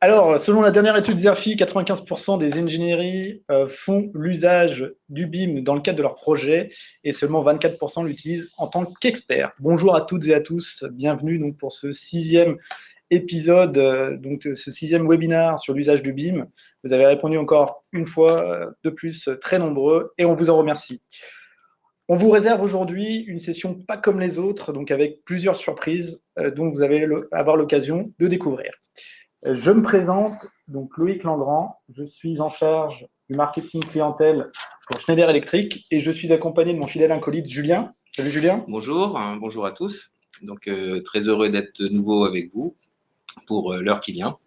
Alors, selon la dernière étude Xerfi, 95% des ingénieries font l'usage du BIM dans le cadre de leur projet et seulement 24% l'utilisent en tant qu'experts. Bonjour à toutes et à tous, bienvenue donc pour ce sixième épisode, donc ce sixième webinaire sur l'usage du BIM. Vous avez répondu encore une fois de plus, très nombreux, et on vous en remercie. On vous réserve aujourd'hui une session pas comme les autres, donc avec plusieurs surprises dont vous allez avoir l'occasion de découvrir. Je me présente, donc Loïc Langrand, je suis en charge du marketing clientèle pour Schneider Electric et je suis accompagné de mon fidèle acolyte Julien. Salut Julien. Bonjour, bonjour à tous. Donc très heureux d'être de nouveau avec vous pour l'heure qui vient.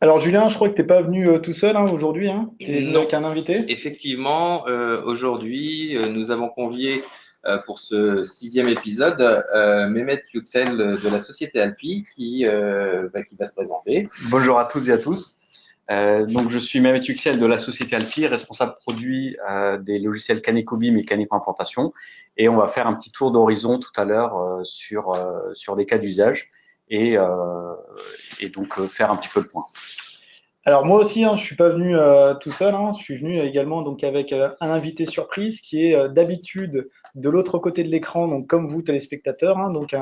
Alors Julien, je crois que tu n'es pas venu tout seul aujourd'hui, tu es venu avec un invité. Effectivement, aujourd'hui, nous avons convié pour ce sixième épisode Mehmet Yüksel de la société Alpi qui va se présenter. Bonjour à toutes et à tous. Donc je suis Mehmet Yüksel de la société Alpi, responsable produit des logiciels Caneco BIM et Caneco Implantation, et on va faire un petit tour d'horizon tout à l'heure sur des cas d'usage et donc faire un petit peu le point. Alors moi aussi, je suis pas venu tout seul, je suis venu également donc avec un invité surprise qui est d'habitude de l'autre côté de l'écran, donc comme vous téléspectateurs, donc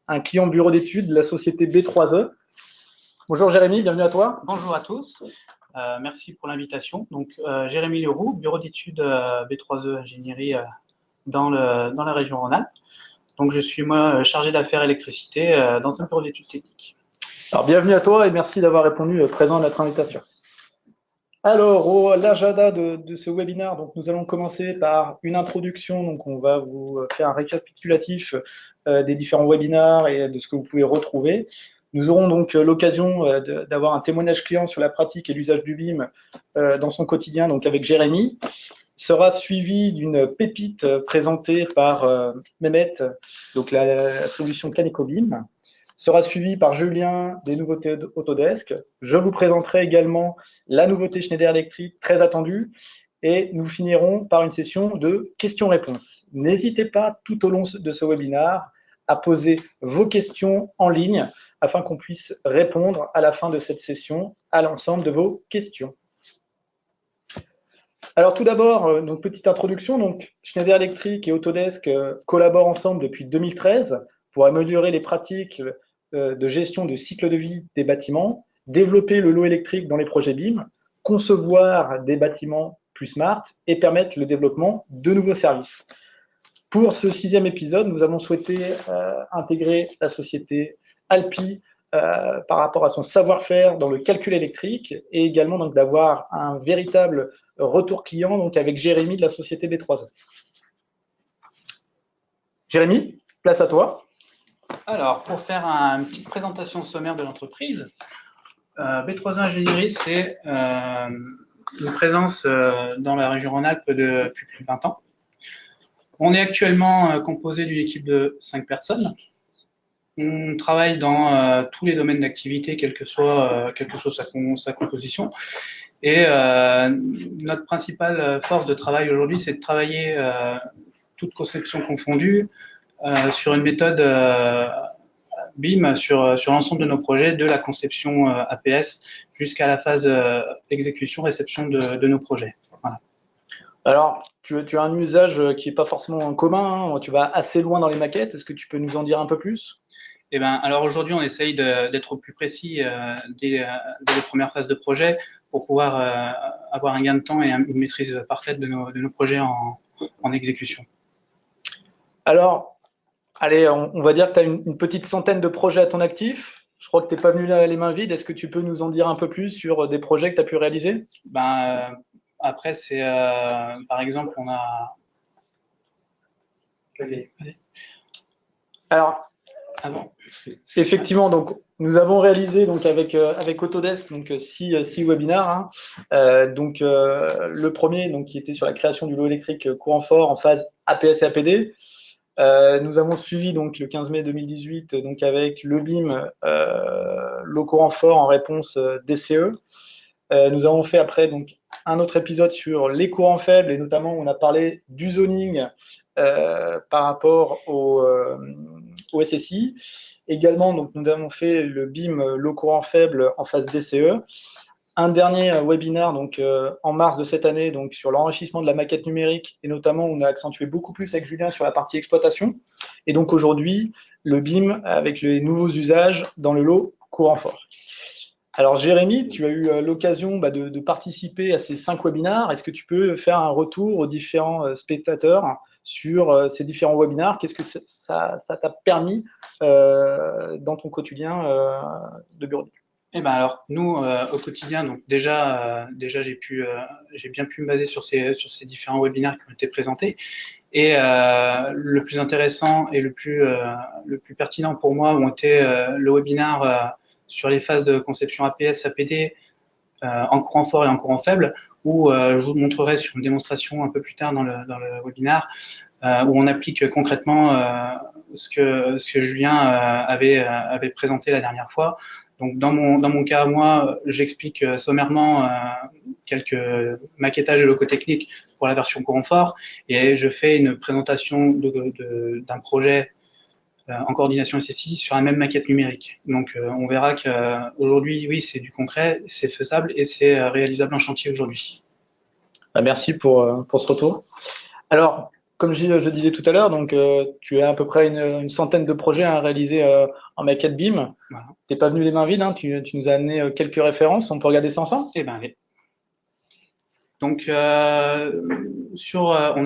un client bureau d'études de la société B3E. Bonjour Jérémy, bienvenue à toi. Bonjour à tous, merci pour l'invitation. Donc Jérémy Leroux, bureau d'études B3E ingénierie dans la région Rhône-Alpes. Donc je suis moi chargé d'affaires électricité dans un bureau d'études techniques. Alors bienvenue à toi et merci d'avoir répondu présent à notre invitation. Alors, l'agenda de ce webinaire, donc nous allons commencer par une introduction. Donc on va vous faire un récapitulatif des différents webinaires et de ce que vous pouvez retrouver. Nous aurons donc l'occasion d'avoir un témoignage client sur la pratique et l'usage du BIM dans son quotidien, donc avec Jérémy. Sera suivi d'une pépite présentée par Mehmet, donc la solution Caneco BIM. Sera suivi par Julien des nouveautés Autodesk. Je vous présenterai également la nouveauté Schneider Electric très attendue et nous finirons par une session de questions-réponses. N'hésitez pas tout au long de ce webinaire à poser vos questions en ligne afin qu'on puisse répondre à la fin de cette session à l'ensemble de vos questions. Alors tout d'abord, donc petite introduction. Donc Schneider Electric et Autodesk collaborent ensemble depuis 2013 pour améliorer les pratiques de gestion de cycle de vie des bâtiments, développer le lot électrique dans les projets BIM, concevoir des bâtiments plus smart et permettre le développement de nouveaux services. Pour ce sixième épisode, nous avons souhaité intégrer la société Alpi par rapport à son savoir-faire dans le calcul électrique et également donc d'avoir un véritable retour client donc avec Jérémy de la société B3E. Jérémy, place à toi. Alors, pour faire une petite présentation sommaire de l'entreprise, B3E Ingénierie, c'est une présence dans la région Rhône-Alpes depuis plus de 20 ans. On est actuellement composé d'une équipe de 5 personnes. On travaille dans tous les domaines d'activité, quelle que soit sa composition. Et notre principale force de travail aujourd'hui, c'est de travailler toute conception confondue sur une méthode BIM sur l'ensemble de nos projets, de la conception APS jusqu'à la phase exécution, réception de nos projets. Voilà. Alors, tu as un usage qui n'est pas forcément commun, tu vas assez loin dans les maquettes. Est-ce que tu peux nous en dire un peu plus ? Eh ben, alors aujourd'hui, on essaye d'être au plus précis dès les premières phases de projet pour pouvoir avoir un gain de temps et une maîtrise parfaite de nos projets en exécution. Alors, allez, on va dire que tu as une petite centaine de projets à ton actif. Je crois que tu n'es pas venu là les mains vides. Est-ce que tu peux nous en dire un peu plus sur des projets que tu as pu réaliser ? Après, c'est par exemple, on a. Allez. Alors, effectivement, donc nous avons réalisé donc avec Autodesk donc six webinaires. Donc le premier donc qui était sur la création du lot électrique courant fort en phase APS et APD. Nous avons suivi donc le 15 mai 2018 donc avec le BIM lot courant fort en réponse DCE. Nous avons fait après donc un autre épisode sur les courants faibles et notamment on a parlé du zoning par rapport au SSI. Également, donc, nous avons fait le BIM low courant faible en phase DCE. Un dernier webinaire donc, en mars de cette année donc, sur l'enrichissement de la maquette numérique et notamment on a accentué beaucoup plus avec Julien sur la partie exploitation. Et donc aujourd'hui, le BIM avec les nouveaux usages dans le lot courant fort. Alors Jérémy, tu as eu l'occasion de participer à ces 5 webinaires. Est-ce que tu peux faire un retour aux différents spectateurs sur ces différents webinaires? Qu'est-ce que ça t'a permis dans ton quotidien de bureau d'études? Eh ben alors nous au quotidien donc déjà j'ai bien pu me baser sur ces différents webinaires qui ont été présentés et le plus intéressant et le plus pertinent pour moi ont été le webinaire sur les phases de conception APS APD en courant fort et en courant faible où je vous montrerai sur une démonstration un peu plus tard dans le webinaire où on applique concrètement ce que Julien avait présenté la dernière fois. Donc dans mon cas, moi, j'explique sommairement quelques maquettages de locaux techniques pour la version courant fort et je fais une présentation d'un projet en coordination SSI sur la même maquette numérique. Donc on verra qu'aujourd'hui, oui, c'est du concret, c'est faisable et c'est réalisable en chantier aujourd'hui. Merci pour ce retour. Alors, comme je disais tout à l'heure, donc tu as à peu près une centaine de projets à réaliser en maquette BIM. Voilà. Tu n'es pas venu les mains vides, hein, tu nous as amené quelques références. On peut regarder ça ensemble? Eh bien, allez. Donc, on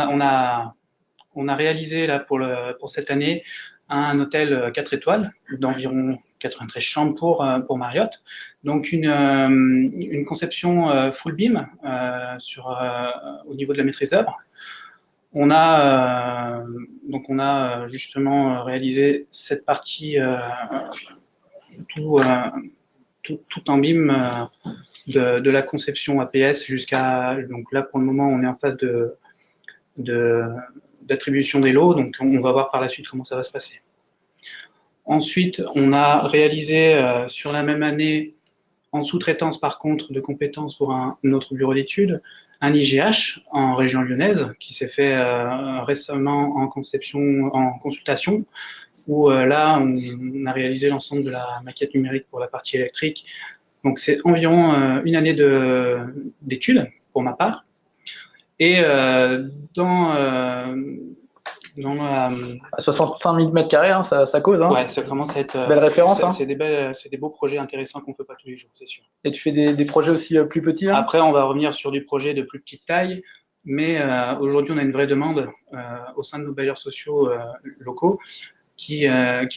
a réalisé là pour cette année un hôtel 4 étoiles d'environ 93 chambres pour Marriott. Donc une conception full BIM au niveau de la maîtrise d'œuvre. On a justement réalisé cette partie tout en BIM de la conception APS jusqu'à, donc là pour le moment on est en phase d'attribution des lots, donc on va voir par la suite comment ça va se passer. Ensuite, on a réalisé sur la même année, en sous-traitance par contre de compétences pour un autre bureau d'études, un IGH en région lyonnaise qui s'est fait récemment en consultation, où là on a réalisé l'ensemble de la maquette numérique pour la partie électrique. Donc c'est environ une année d'études pour ma part. Et à 65 000 m², hein, ça cause. Hein. Ouais, ça commence à être. Belle référence. C'est des beaux projets intéressants qu'on ne fait pas tous les jours, c'est sûr. Et tu fais des projets aussi plus petits, hein? Après, on va revenir sur des projets de plus petite taille, mais aujourd'hui, on a une vraie demande au sein de nos bailleurs sociaux locaux qui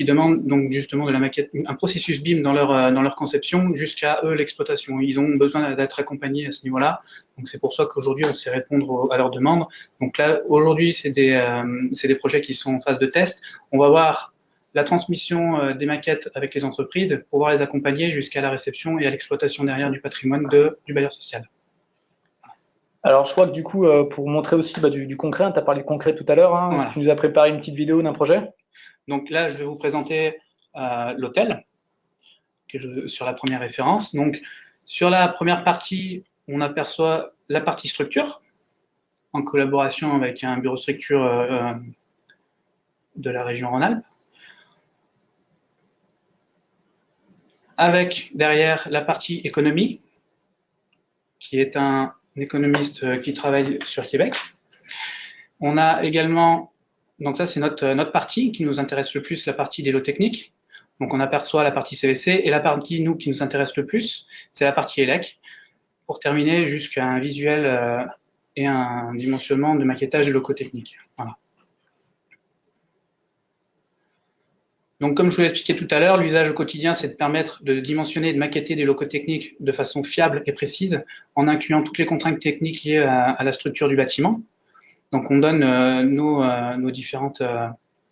demandent donc justement de la maquette, un processus BIM dans leur conception jusqu'à eux l'exploitation. Ils ont besoin d'être accompagnés à ce niveau-là. Donc c'est pour ça qu'aujourd'hui on sait répondre à leurs demandes. Donc là aujourd'hui c'est des projets qui sont en phase de test. On va voir la transmission des maquettes avec les entreprises pour pouvoir les accompagner jusqu'à la réception et à l'exploitation derrière du patrimoine du bailleur social. Alors, je crois que du coup, pour montrer aussi du concret, hein, tu as parlé de concret tout à l'heure, hein, voilà. Tu nous as préparé une petite vidéo d'un projet. Donc là, je vais vous présenter l'hôtel sur la première référence. Donc, sur la première partie, on aperçoit la partie structure en collaboration avec un bureau structure de la région Rhône-Alpes. Avec derrière la partie économie, qui est un économiste qui travaille sur Québec. On a également, donc ça c'est notre partie qui nous intéresse le plus, la partie des lots techniques. Donc on aperçoit la partie CVC et la partie nous qui nous intéresse le plus, c'est la partie ELEC. Pour terminer jusqu'à un visuel et un dimensionnement de maquettage de locaux techniques. Voilà. Donc, comme je vous l'ai expliqué tout à l'heure, l'usage au quotidien, c'est de permettre de dimensionner et de maqueter des locaux techniques de façon fiable et précise, en incluant toutes les contraintes techniques liées à la structure du bâtiment. Donc, on donne nos différentes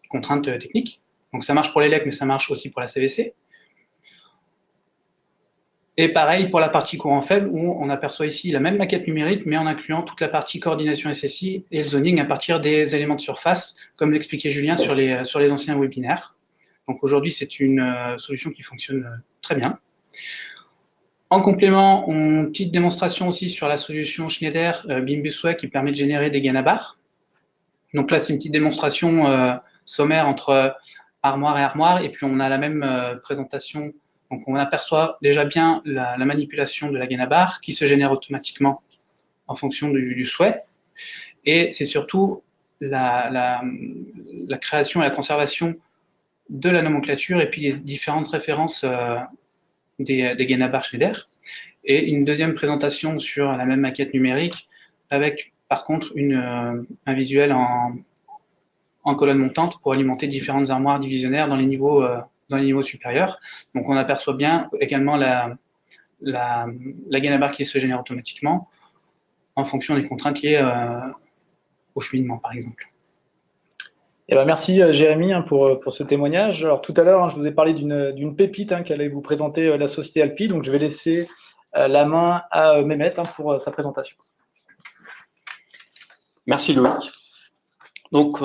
contraintes techniques. Donc, ça marche pour l'ELEC, mais ça marche aussi pour la CVC. Et pareil pour la partie courant faible, où on aperçoit ici la même maquette numérique, mais en incluant toute la partie coordination SSI et le zoning à partir des éléments de surface, comme l'expliquait Julien sur les anciens webinaires. Donc aujourd'hui, c'est une solution qui fonctionne très bien. En complément, une petite démonstration aussi sur la solution Schneider BIM-Busway qui permet de générer des gains à barres. Donc là, c'est une petite démonstration sommaire entre armoire et armoire, et puis on a la même présentation. Donc on aperçoit déjà bien la manipulation de la gaine à barre qui se génère automatiquement en fonction du souhait. Et c'est surtout la création et la conservation de la nomenclature et puis les différentes références des gaines à barre Schneider. Et une deuxième présentation sur la même maquette numérique avec par contre un visuel en colonne montante pour alimenter différentes armoires divisionnaires dans les niveaux supérieurs. Donc on aperçoit bien également la gaine à barre qui se génère automatiquement en fonction des contraintes liées au cheminement, par exemple. Eh ben, merci Jérémy pour ce témoignage. Alors tout à l'heure, je vous ai parlé d'une pépite qu'allait vous présenter la société Alpi, donc je vais laisser la main à Mehmet pour sa présentation. Merci Loïc. Donc,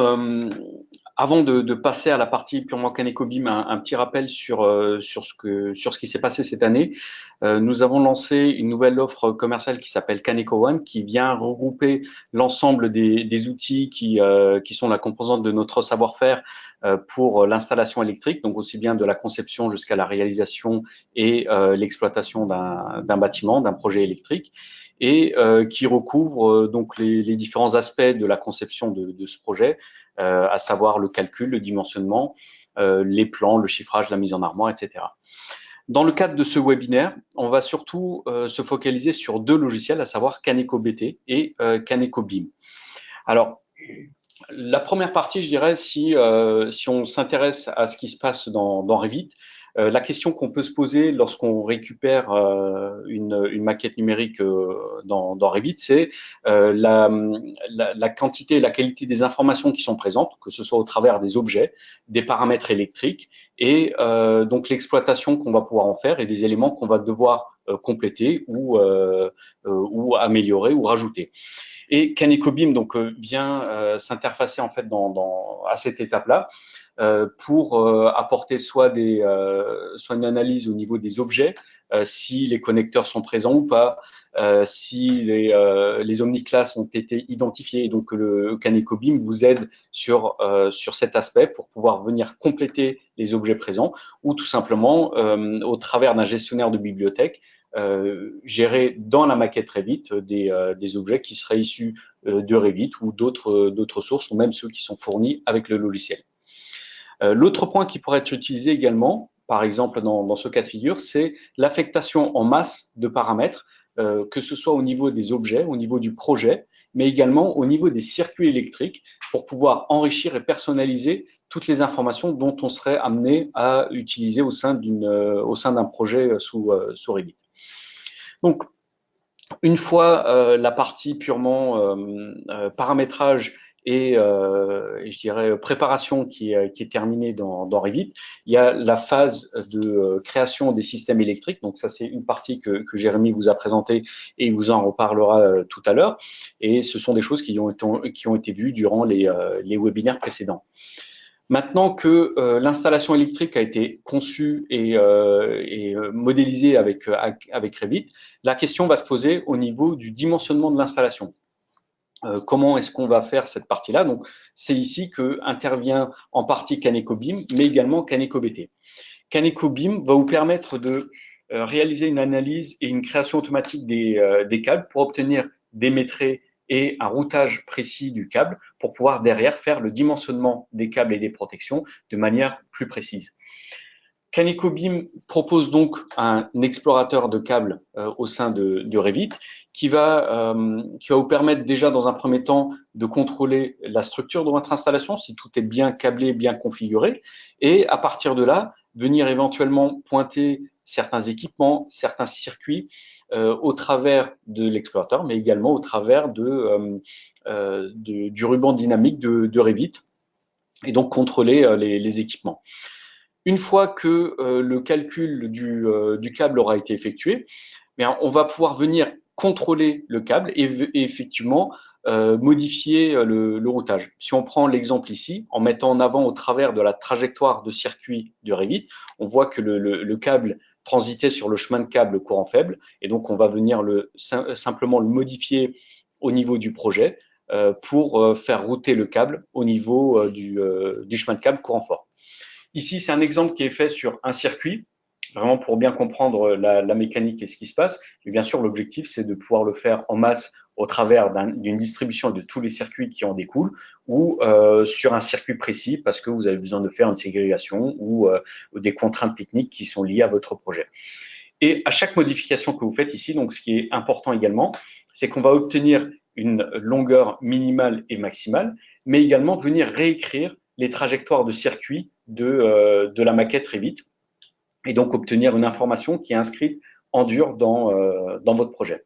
avant de passer à la partie purement CanecoBIM, un petit rappel sur ce qui s'est passé cette année. Nous avons lancé une nouvelle offre commerciale qui s'appelle Caneco One, qui vient regrouper l'ensemble des outils qui sont la composante de notre savoir-faire pour l'installation électrique, donc aussi bien de la conception jusqu'à la réalisation et l'exploitation d'un bâtiment, d'un projet électrique, et qui recouvre donc les différents aspects de la conception de ce projet, à savoir le calcul, le dimensionnement, les plans, le chiffrage, la mise en armoire, etc. Dans le cadre de ce webinaire, on va surtout se focaliser sur deux logiciels, à savoir CanecoBT et CanecoBIM. Alors, la première partie, je dirais, si on s'intéresse à ce qui se passe dans Revit, la question qu'on peut se poser lorsqu'on récupère une maquette numérique dans Revit, c'est la quantité et la qualité des informations qui sont présentes, que ce soit au travers des objets, des paramètres électriques et donc l'exploitation qu'on va pouvoir en faire et des éléments qu'on va devoir compléter ou améliorer ou rajouter. Et CanecoBIM donc vient s'interfacer en fait à cette étape-là. Pour apporter soit une analyse au niveau des objets, si les connecteurs sont présents ou pas, si les omniclasses ont été identifiés. Donc le CanecoBIM vous aide sur cet aspect pour pouvoir venir compléter les objets présents ou tout simplement au travers d'un gestionnaire de bibliothèque gérer dans la maquette Revit des objets qui seraient issus de Revit ou d'autres sources ou même ceux qui sont fournis avec le logiciel. L'autre point qui pourrait être utilisé également, par exemple dans ce cas de figure, c'est l'affectation en masse de paramètres, que ce soit au niveau des objets, au niveau du projet, mais également au niveau des circuits électriques pour pouvoir enrichir et personnaliser toutes les informations dont on serait amené à utiliser au sein d'un projet sous Revit. Donc, une fois la partie purement paramétrage et je dirais préparation qui est terminée dans Revit, il y a la phase de création des systèmes électriques. Donc ça, c'est une partie que Jérémy vous a présentée et il vous en reparlera tout à l'heure. Et ce sont des choses qui ont été vues durant les webinaires précédents. Maintenant que l'installation électrique a été conçue et modélisée avec Revit, la question va se poser au niveau du dimensionnement de l'installation. Comment est-ce qu'on va faire cette partie-là? Donc, c'est ici que intervient en partie CanecoBIM, mais également CanecoBT. CanecoBIM va vous permettre de réaliser une analyse et une création automatique des câbles pour obtenir des métrés et un routage précis du câble pour pouvoir derrière faire le dimensionnement des câbles et des protections de manière plus précise. CanecoBIM propose donc un explorateur de câbles au sein de Revit qui va vous permettre déjà dans un premier temps de contrôler la structure de votre installation, si tout est bien câblé, bien configuré, et à partir de là, venir éventuellement pointer certains équipements, certains circuits au travers de l'explorateur, mais également au travers du ruban dynamique de Revit, et donc contrôler les équipements. Une fois que le calcul du câble aura été effectué, bien, on va pouvoir venir contrôler le câble et effectivement modifier le routage. Si on prend l'exemple ici, en mettant en avant au travers de la trajectoire de circuit de Revit, on voit que le câble transitait sur le chemin de câble courant faible et donc on va venir simplement le modifier au niveau du projet pour faire router le câble au niveau du chemin de câble courant fort. Ici, c'est un exemple qui est fait sur un circuit, vraiment pour bien comprendre la mécanique et ce qui se passe. Mais bien sûr, l'objectif, c'est de pouvoir le faire en masse au travers d'une distribution de tous les circuits qui en découlent ou sur un circuit précis parce que vous avez besoin de faire une ségrégation ou des contraintes techniques qui sont liées à votre projet. Et à chaque modification que vous faites ici, donc ce qui est important également, c'est qu'on va obtenir une longueur minimale et maximale, mais également venir réécrire les trajectoires de circuit de la maquette Revit et donc obtenir une information qui est inscrite en dur dans votre projet.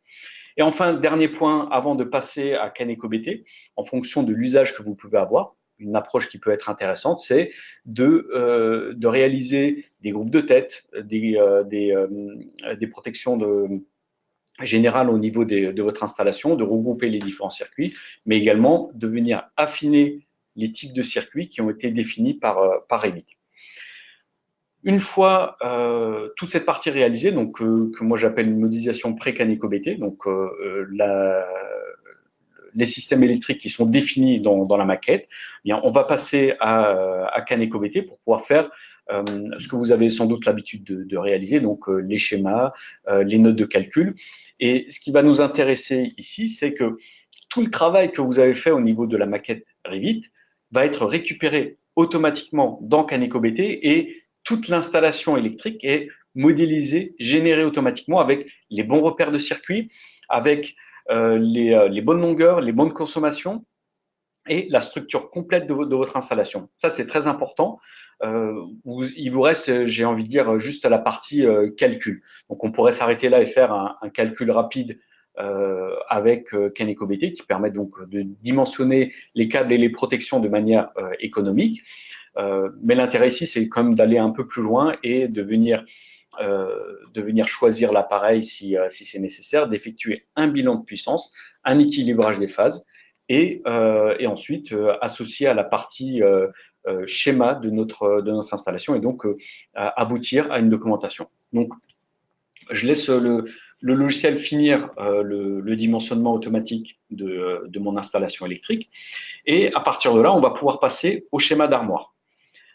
Et enfin, dernier point, avant de passer à CanecoBT, en fonction de l'usage que vous pouvez avoir, une approche qui peut être intéressante, c'est de réaliser des groupes de tête, des protections générales au niveau de votre installation, de regrouper les différents circuits, mais également de venir affiner les types de circuits qui ont été définis par Revit. Une fois toute cette partie réalisée, donc que moi j'appelle une modélisation pré-CanecoBT, donc les systèmes électriques qui sont définis dans la maquette, eh bien, on va passer à CanecoBT pour pouvoir faire ce que vous avez sans doute l'habitude de réaliser, donc les schémas, les notes de calcul. Et ce qui va nous intéresser ici, c'est que tout le travail que vous avez fait au niveau de la maquette Revit va être récupéré automatiquement dans CanecoBT et toute l'installation électrique est modélisée, générée automatiquement avec les bons repères de circuit, avec les bonnes longueurs, les bonnes consommations et la structure complète de votre installation. Ça, c'est très important. Il vous reste, j'ai envie de dire, juste la partie calcul. Donc, on pourrait s'arrêter là et faire un calcul rapide avec CanecoBT qui permet donc de dimensionner les câbles et les protections de manière économique. Mais l'intérêt ici, c'est quand même d'aller un peu plus loin et de venir choisir l'appareil si c'est nécessaire, d'effectuer un bilan de puissance, un équilibrage des phases et ensuite associer à la partie schéma de notre installation et donc aboutir à une documentation. Donc, je laisse le logiciel finir le dimensionnement automatique de mon installation électrique et à partir de là, on va pouvoir passer au schéma d'armoire.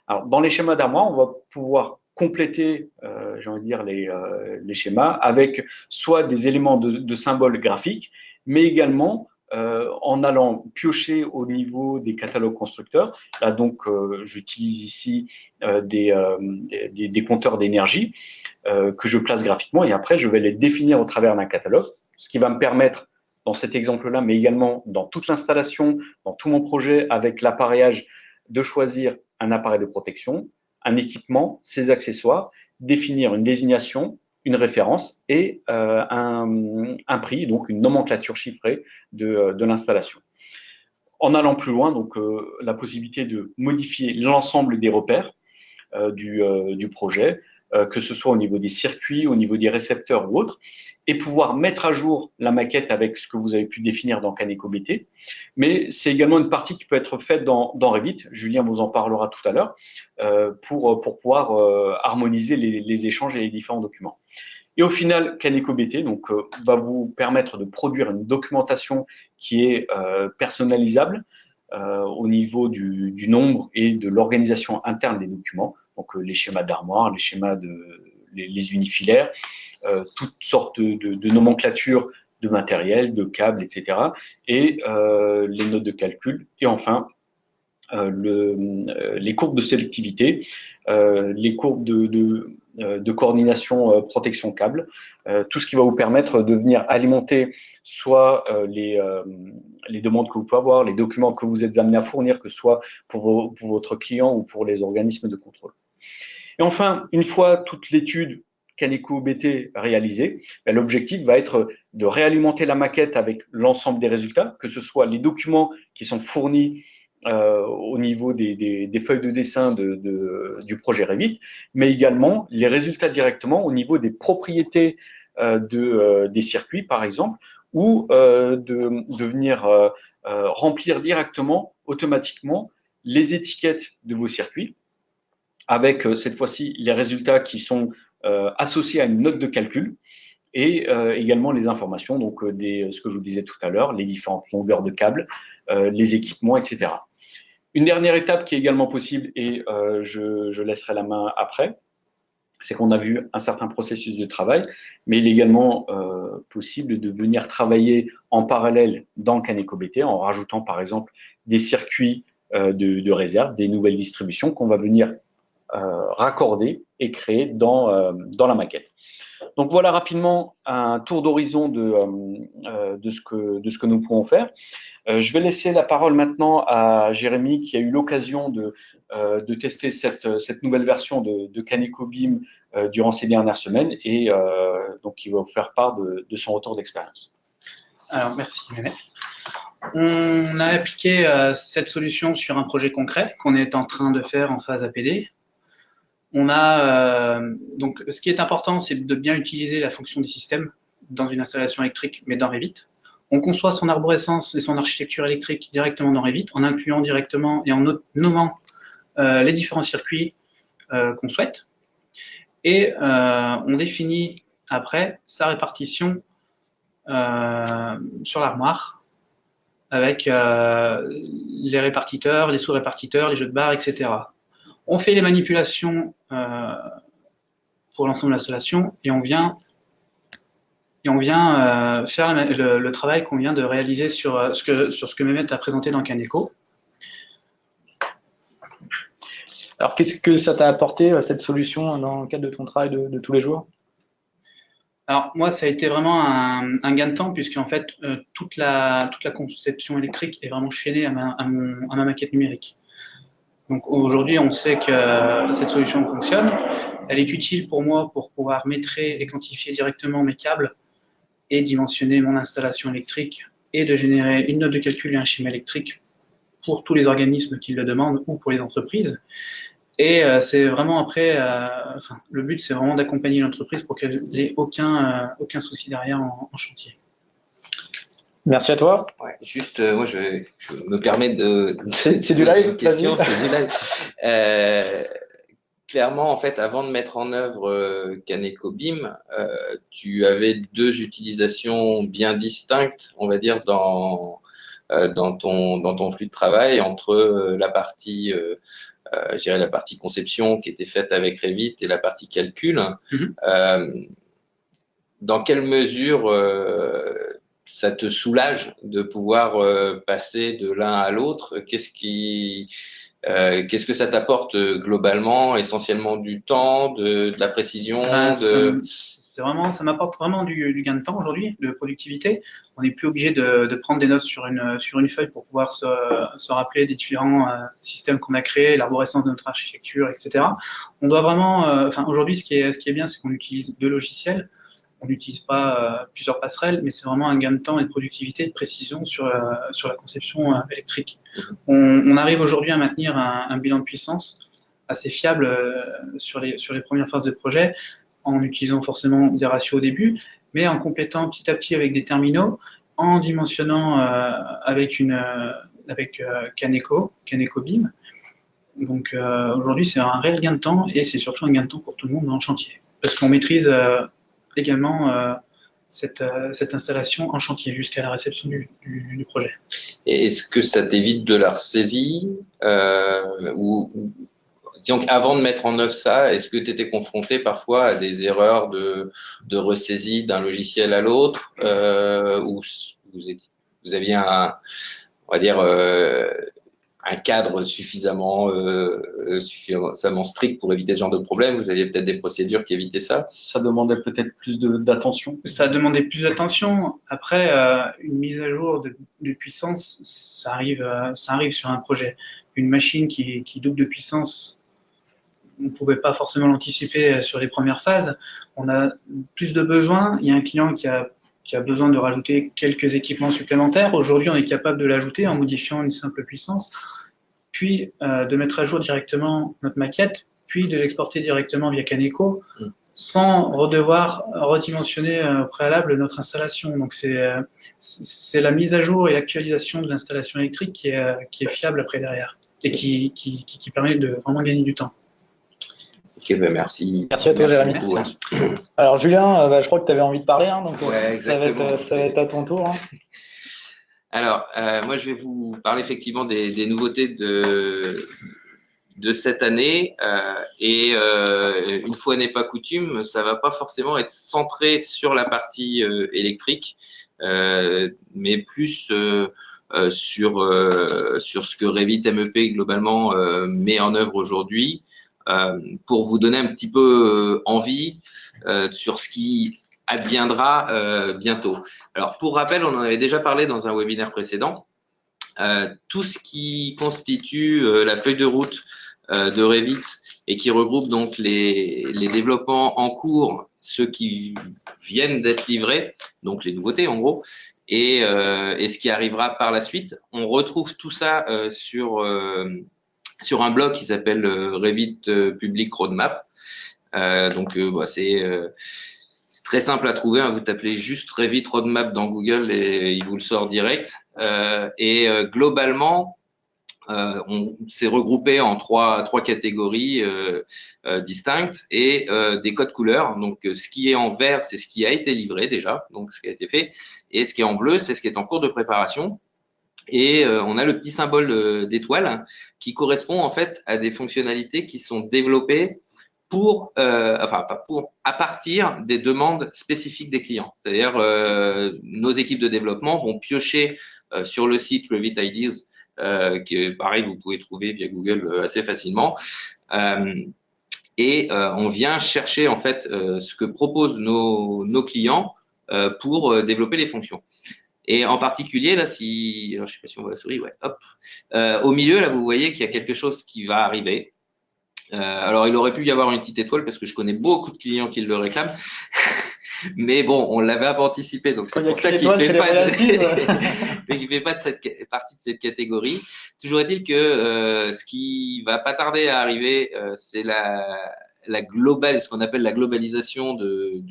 Alors, dans les schémas d'armoire, on va pouvoir compléter, j'ai envie de dire, les schémas avec soit des éléments de symboles graphiques, mais également en allant piocher au niveau des catalogues constructeurs. Là, donc, j'utilise ici des compteurs d'énergie que je place graphiquement et après, je vais les définir au travers d'un catalogue, ce qui va me permettre, dans cet exemple-là, mais également dans toute l'installation, dans tout mon projet avec l'appareillage, de choisir un appareil de protection, un équipement, ses accessoires, définir une désignation, une référence et un prix, donc une nomenclature chiffrée de l'installation. En allant plus loin, donc la possibilité de modifier l'ensemble des repères du projet, que ce soit au niveau des circuits, au niveau des récepteurs ou autres, et pouvoir mettre à jour la maquette avec ce que vous avez pu définir dans CanecoBT. Mais c'est également une partie qui peut être faite dans Revit. Julien vous en parlera tout à l'heure pour pouvoir harmoniser les échanges et les différents documents. Et au final, CanecoBT donc, va vous permettre de produire une documentation qui est personnalisable au niveau du nombre et de l'organisation interne des documents. Donc les schémas d'armoire, les schémas les unifilaires, toutes sortes de nomenclatures de matériel, de câbles, etc. Et les notes de calcul. Et enfin, les courbes de sélectivité, les courbes de coordination protection câble, tout ce qui va vous permettre de venir alimenter soit les demandes que vous pouvez avoir, les documents que vous êtes amenés à fournir, que ce soit pour votre client ou pour les organismes de contrôle. Et enfin, une fois toute l'étude CanecoBT réalisée, l'objectif va être de réalimenter la maquette avec l'ensemble des résultats, que ce soit les documents qui sont fournis au niveau des feuilles de dessin du projet Revit, mais également les résultats directement au niveau des propriétés des circuits, par exemple, ou de venir remplir directement, automatiquement, les étiquettes de vos circuits, avec cette fois-ci les résultats qui sont associés à une note de calcul et également les informations, donc ce que je vous disais tout à l'heure, les différentes longueurs de câbles, les équipements, etc. Une dernière étape qui est également possible, et je laisserai la main après, c'est qu'on a vu un certain processus de travail, mais il est également possible de venir travailler en parallèle dans CanecoBT en rajoutant par exemple des circuits de réserve, des nouvelles distributions qu'on va venir raccorder et créer dans la maquette. Donc voilà rapidement un tour d'horizon de ce que nous pouvons faire. Je vais laisser la parole maintenant à Jérémy qui a eu l'occasion de tester cette nouvelle version de CanecoBeam durant ces dernières semaines et donc il va vous faire part de son retour d'expérience. Alors merci Mehmet. On a appliqué cette solution sur un projet concret qu'on est en train de faire en phase APD. On a donc ce qui est important, c'est de bien utiliser la fonction du système dans une installation électrique, mais dans Revit. On conçoit son arborescence et son architecture électrique directement dans Revit, en incluant directement et en nommant les différents circuits qu'on souhaite. Et on définit après sa répartition sur l'armoire avec les répartiteurs, les sous-répartiteurs, les jeux de barres, etc. On fait les manipulations pour l'ensemble de l'installation et on vient faire le travail qu'on vient de réaliser sur ce que Mehmet a présenté dans Caneco. Alors, qu'est-ce que ça t'a apporté, cette solution, dans le cadre de ton travail de tous les jours? Alors, moi, ça a été vraiment un gain de temps, puisqu'en fait, toute la conception électrique est vraiment chaînée à ma maquette numérique. Donc, aujourd'hui, on sait que cette solution fonctionne. Elle est utile pour moi pour pouvoir métrer et quantifier directement mes câbles et dimensionner mon installation électrique et de générer une note de calcul et un schéma électrique pour tous les organismes qui le demandent ou pour les entreprises. Et c'est vraiment après, le but c'est vraiment d'accompagner l'entreprise pour qu'elle n'ait aucun souci derrière en chantier. Merci à toi. Ouais, juste, moi je me permets de. C'est du live, question, c'est du live. Clairement, en fait, avant de mettre en œuvre CanecoBeam, tu avais deux utilisations bien distinctes, on va dire, dans ton flux de travail entre la partie je dirais la partie conception qui était faite avec Revit et la partie calcul. Dans quelle mesure ça te soulage de pouvoir passer de l'un à l'autre? Qu'est-ce que ça t'apporte globalement, essentiellement du temps, de la précision, ça m'apporte vraiment du gain de temps aujourd'hui, de productivité. On n'est plus obligé de prendre des notes sur une feuille pour pouvoir se rappeler des différents systèmes qu'on a créés, l'arborescence de notre architecture, etc. On doit vraiment, aujourd'hui, ce qui est bien, c'est qu'on utilise deux logiciels. On n'utilise pas plusieurs passerelles, mais c'est vraiment un gain de temps et de productivité et de précision sur la conception électrique. On arrive aujourd'hui à maintenir un bilan de puissance assez fiable sur les premières phases de projet, en utilisant forcément des ratios au début, mais en complétant petit à petit avec des terminaux, en dimensionnant avec CanecoBeam. Donc aujourd'hui, c'est un réel gain de temps et c'est surtout un gain de temps pour tout le monde dans le chantier, parce qu'on maîtrise également cette installation en chantier jusqu'à la réception du projet. Et est-ce que ça t'évite de la ressaisie ou disons qu'avant de mettre en œuvre ça, est-ce que tu étais confronté parfois à des erreurs de ressaisie d'un logiciel à l'autre ou vous aviez on va dire un cadre suffisamment strict pour éviter ce genre de problème? Vous aviez peut-être des procédures qui évitaient ça? Ça demandait peut-être plus d'attention. Ça demandait plus d'attention. Après, une mise à jour de puissance, ça arrive sur un projet. Une machine qui double de puissance, on ne pouvait pas forcément l'anticiper sur les premières phases. On a plus de besoins. Il y a un client qui a besoin de rajouter quelques équipements supplémentaires. Aujourd'hui, on est capable de l'ajouter en modifiant une simple puissance, puis de mettre à jour directement notre maquette, puis de l'exporter directement via Caneco, sans devoir redimensionner au préalable notre installation. Donc c'est la mise à jour et l'actualisation de l'installation électrique qui est fiable après derrière et qui permet de vraiment gagner du temps. Ok, ben merci. Merci à toi, Jérémy. Alors, Julien, je crois que tu avais envie de parler, donc ouais, ça va être à ton tour. Alors, moi, je vais vous parler effectivement des nouveautés de cette année. Une fois n'est pas coutume, ça va pas forcément être centré sur la partie électrique, mais plus sur ce que Revit MEP globalement met en œuvre aujourd'hui, pour vous donner un petit peu envie sur ce qui adviendra bientôt. Alors, pour rappel, on en avait déjà parlé dans un webinaire précédent. Tout ce qui constitue la feuille de route de Revit et qui regroupe donc les développements en cours, ceux qui viennent d'être livrés, donc les nouveautés en gros, et ce qui arrivera par la suite. On retrouve tout ça sur un blog qui s'appelle Revit Public Roadmap. C'est très simple à trouver, hein. Vous tapez juste Revit Roadmap dans Google et il vous le sort direct. Globalement, on s'est regroupé en trois catégories distinctes et des codes couleurs. Donc, ce qui est en vert, c'est ce qui a été livré déjà, donc ce qui a été fait, et ce qui est en bleu, c'est ce qui est en cours de préparation. Et on a le petit symbole d'étoile qui correspond en fait à des fonctionnalités qui sont développées à partir des demandes spécifiques des clients. C'est-à-dire, nos équipes de développement vont piocher sur le site Revit Ideas, que pareil, vous pouvez trouver via Google assez facilement. On vient chercher en fait ce que proposent nos clients pour développer les fonctions. Et en particulier, là, alors je sais pas si on voit la souris, ouais, hop. Au milieu, là, vous voyez qu'il y a quelque chose qui va arriver. Alors, il aurait pu y avoir une petite étoile parce que je connais beaucoup de clients qui le réclament. Mais bon, on l'avait un peu anticipé, donc c'est pour ça qu'il fait pas partie de cette catégorie. Toujours est-il que ce qui va pas tarder à arriver, c'est ce qu'on appelle la globalisation de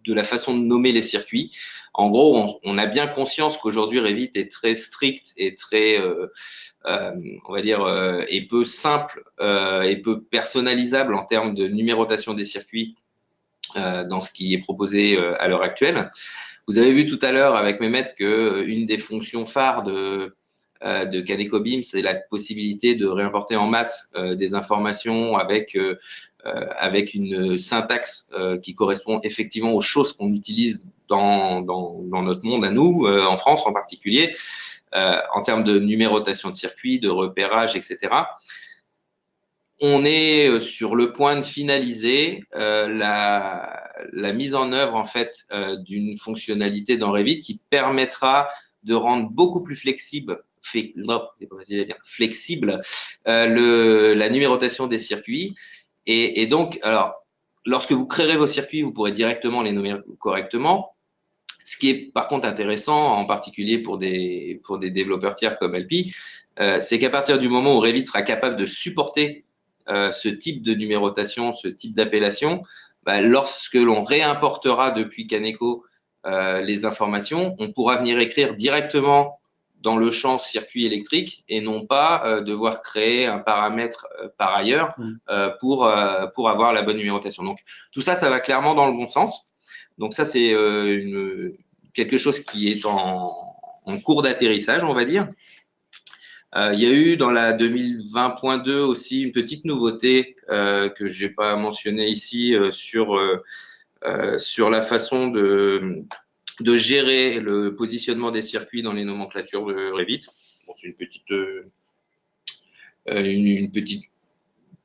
la façon de nommer les circuits. En gros, on a bien conscience qu'aujourd'hui Revit est très strict et très on va dire et peu simple et peu personnalisable en termes de numérotation des circuits dans ce qui est proposé à l'heure actuelle. Vous avez vu tout à l'heure avec Mehmet que une des fonctions phares de Caneco BIM, c'est la possibilité de réimporter en masse des informations avec une syntaxe qui correspond effectivement aux choses qu'on utilise dans notre monde à nous, en France en particulier, en termes de numérotation de circuits, de repérage, etc. On est sur le point de finaliser la mise en œuvre en fait d'une fonctionnalité dans Revit qui permettra de rendre beaucoup plus flexible la numérotation des circuits. Et donc, alors, lorsque vous créerez vos circuits, vous pourrez directement les nommer correctement. Ce qui est par contre intéressant, en particulier pour des développeurs tiers comme Alpi, c'est qu'à partir du moment où Revit sera capable de supporter ce type de numérotation, ce type d'appellation, lorsque l'on réimportera depuis Caneco les informations, on pourra venir écrire directement dans le champ circuit électrique et non pas devoir créer un paramètre par ailleurs pour avoir la bonne numérotation. Donc tout ça, ça va clairement dans le bon sens. Donc ça, c'est quelque chose qui est en cours d'atterrissage, on va dire. Il y a eu dans la 2020.2 aussi une petite nouveauté que j'ai pas mentionné ici sur la façon de gérer le positionnement des circuits dans les nomenclatures de Revit. Bon, c'est une petite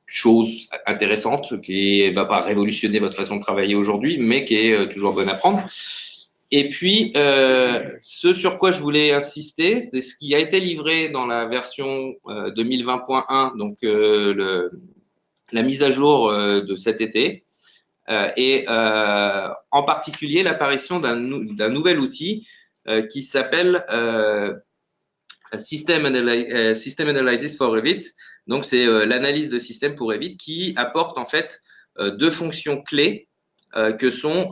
chose intéressante qui va pas révolutionner votre façon de travailler aujourd'hui, mais qui est toujours bonne à prendre. Et puis, ce sur quoi je voulais insister, c'est ce qui a été livré dans la version 2020.1, donc la mise à jour de cet été, et en particulier l'apparition d'un nouvel outil qui s'appelle System Analysis for Revit. Donc, c'est l'analyse de système pour Revit qui apporte en fait deux fonctions clés que sont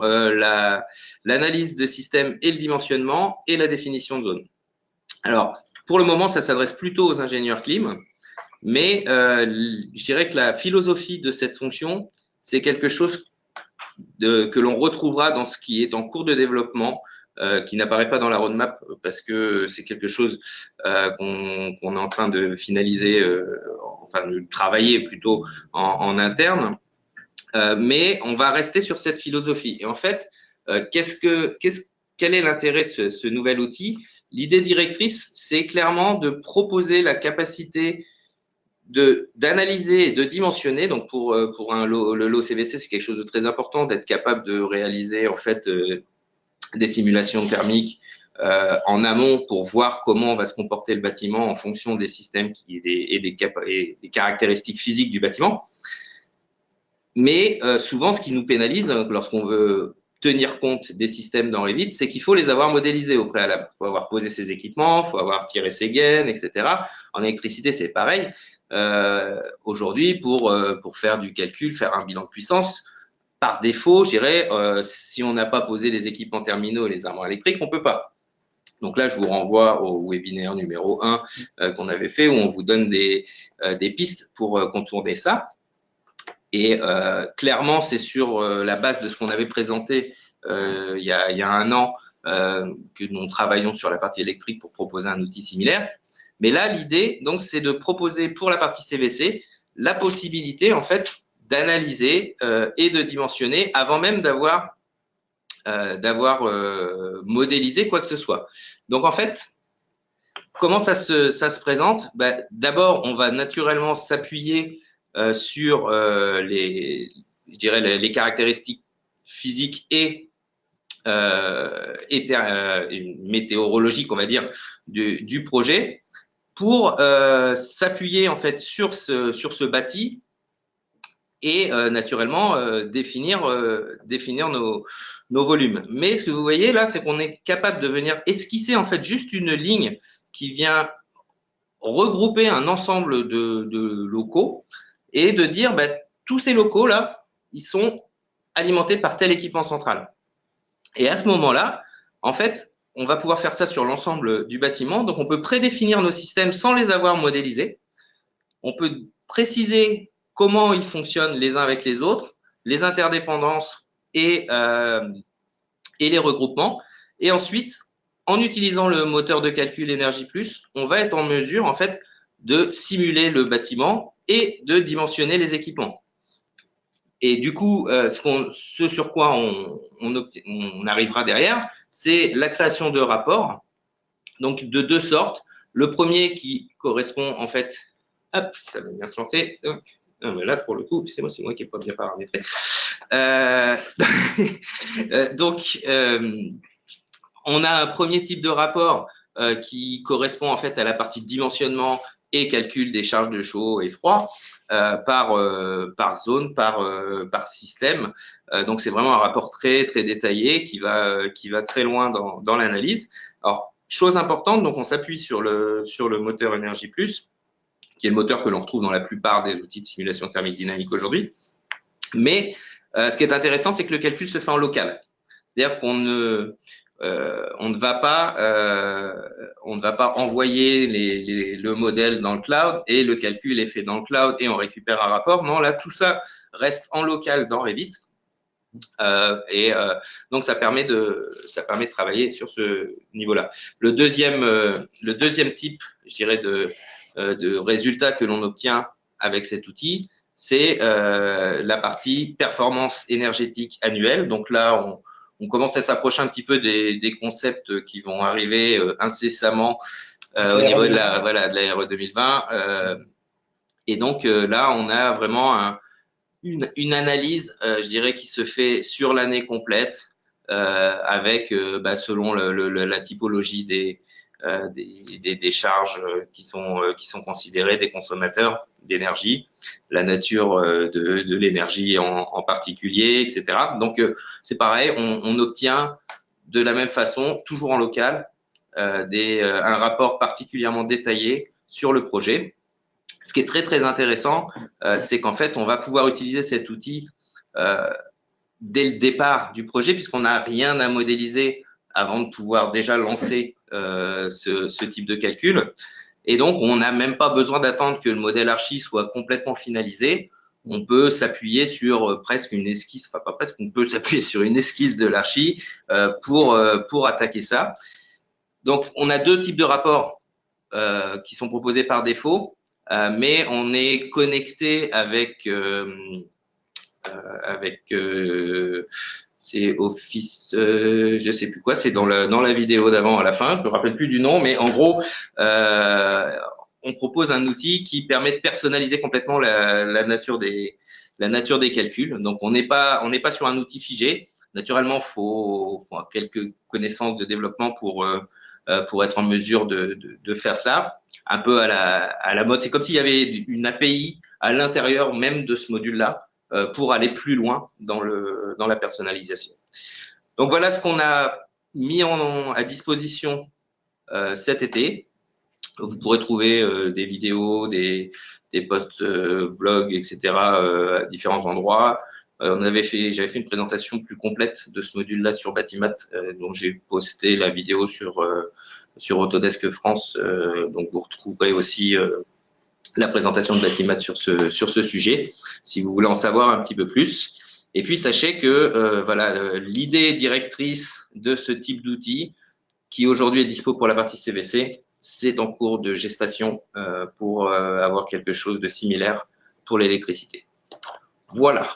l'analyse de système et le dimensionnement et la définition de zone. Alors, pour le moment, ça s'adresse plutôt aux ingénieurs clim, mais je dirais que la philosophie de cette fonction, c'est quelque chose que l'on retrouvera dans ce qui est en cours de développement qui n'apparaît pas dans la roadmap parce que c'est quelque chose qu'on est en train de finaliser, enfin de travailler plutôt en interne. Mais on va rester sur cette philosophie. Et en fait, quel est l'intérêt de ce nouvel outil? L'idée directrice, c'est clairement de proposer la capacité d'analyser et de dimensionner. Donc pour le lot CVC, c'est quelque chose de très important d'être capable de réaliser en fait des simulations thermiques en amont pour voir comment va se comporter le bâtiment en fonction des systèmes et des caractéristiques physiques du bâtiment. Mais souvent, ce qui nous pénalise lorsqu'on veut tenir compte des systèmes dans Revit, c'est qu'il faut les avoir modélisés au préalable. Il faut avoir posé ses équipements, il faut avoir tiré ses gaines, etc. En électricité, c'est pareil. Aujourd'hui, pour faire du calcul, faire un bilan de puissance, par défaut, je dirais, si on n'a pas posé les équipements terminaux et les armoires électriques, on peut pas. Donc là, je vous renvoie au webinaire numéro 1 qu'on avait fait, où on vous donne des pistes pour contourner ça. Et clairement, c'est sur la base de ce qu'on avait présenté il y a un an que nous travaillons sur la partie électrique pour proposer un outil similaire. Mais là, l'idée, donc, c'est de proposer pour la partie CVC la possibilité, en fait, d'analyser et de dimensionner avant même d'avoir modélisé quoi que ce soit. Donc, en fait, comment ça se présente? D'abord, on va naturellement s'appuyer sur je dirais les caractéristiques physiques et météorologiques, on va dire, du projet, pour s'appuyer en fait sur ce bâti et naturellement définir nos volumes. Mais ce que vous voyez là, c'est qu'on est capable de venir esquisser en fait juste une ligne qui vient regrouper un ensemble de locaux et de dire tous ces locaux là, ils sont alimentés par tel équipement central. Et à ce moment-là, en fait, on va pouvoir faire ça sur l'ensemble du bâtiment. Donc, on peut prédéfinir nos systèmes sans les avoir modélisés. On peut préciser comment ils fonctionnent les uns avec les autres, les interdépendances et les regroupements. Et ensuite, en utilisant le moteur de calcul Energy+, on va être en mesure, en fait, de simuler le bâtiment et de dimensionner les équipements. Et du coup, ce sur quoi on arrivera derrière, c'est la création de rapports, donc de deux sortes. Le premier qui correspond en fait, hop, ça va bien se lancer. Donc, là, pour le coup, c'est moi qui n'ai pas bien paramétré. Donc, on a un premier type de rapport qui correspond en fait à la partie dimensionnement et calcul des charges de chaud et froid par zone, par système. Donc c'est vraiment un rapport très très détaillé qui va très loin dans l'analyse. Alors chose importante, donc on s'appuie sur le moteur Energy+, qui est le moteur que l'on retrouve dans la plupart des outils de simulation thermique dynamique aujourd'hui. Mais ce qui est intéressant, c'est que le calcul se fait en local. C'est-à-dire qu'on ne va pas envoyer le modèle dans le cloud et le calcul est fait dans le cloud et on récupère un rapport. Non, là, tout ça reste en local dans Revit. Donc, ça permet de travailler sur ce niveau-là. Le deuxième type, je dirais, de résultats que l'on obtient avec cet outil, c'est la partie performance énergétique annuelle. Donc là, on commence à s'approcher un petit peu des concepts qui vont arriver incessamment au niveau de la RE 2020. Et donc là, on a vraiment une analyse, je dirais, qui se fait sur l'année complète avec, selon la typologie des charges qui sont considérées des consommateurs d'énergie, la nature de l'énergie en particulier, etc. Donc c'est pareil, on obtient de la même façon, toujours en local, un rapport particulièrement détaillé sur le projet. Ce qui est très très intéressant, c'est qu'en fait on va pouvoir utiliser cet outil dès le départ du projet puisqu'on n'a rien à modéliser avant de pouvoir déjà lancer ce type de calcul. Et donc, on n'a même pas besoin d'attendre que le modèle archi soit complètement finalisé. on peut s'appuyer sur presque une esquisse, enfin pas presque, on peut s'appuyer sur une esquisse de l'archi pour attaquer ça. Donc, on a deux types de rapports qui sont proposés par défaut, mais on est connecté avec c'est Office, je sais plus quoi, c'est dans la vidéo d'avant à la fin, je me rappelle plus du nom, mais en gros, on propose un outil qui permet de personnaliser complètement la nature des calculs. Donc on n'est pas sur un outil figé. Naturellement, faut quelques connaissances de développement pour être en mesure de faire ça. Un peu à la mode. C'est comme s'il y avait une API à l'intérieur même de ce module-là pour aller plus loin dans la personnalisation. Donc voilà ce qu'on a mis à disposition cet été. Vous pourrez trouver des vidéos, des posts blogs, etc. À différents endroits. J'avais fait une présentation plus complète de ce module-là sur Batimat, dont j'ai posté la vidéo sur Autodesk France. Donc vous retrouverez aussi la présentation de Batimat sur ce sujet, si vous voulez en savoir un petit peu plus. Et puis sachez que voilà, l'idée directrice de ce type d'outil, qui aujourd'hui est dispo pour la partie CVC, c'est en cours de gestation pour avoir quelque chose de similaire pour l'électricité. Voilà.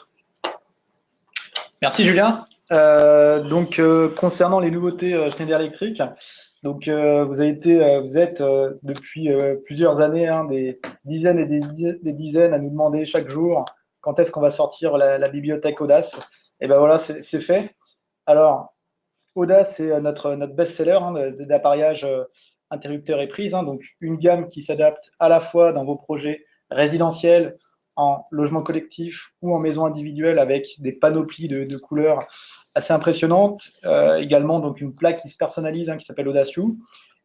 Merci Julien. Donc concernant les nouveautés Schneider Electric, donc vous êtes depuis plusieurs années des dizaines et des dizaines à nous demander chaque jour quand est-ce qu'on va sortir la bibliothèque Audace. Et ben voilà, c'est fait. Alors Audace, c'est notre best-seller d'appareillage interrupteur et prise, donc une gamme qui s'adapte à la fois dans vos projets résidentiels, en logement collectif ou en maison individuelle avec des panoplies de couleurs assez impressionnantes. Également, donc une plaque qui se personnalise qui s'appelle Audacious.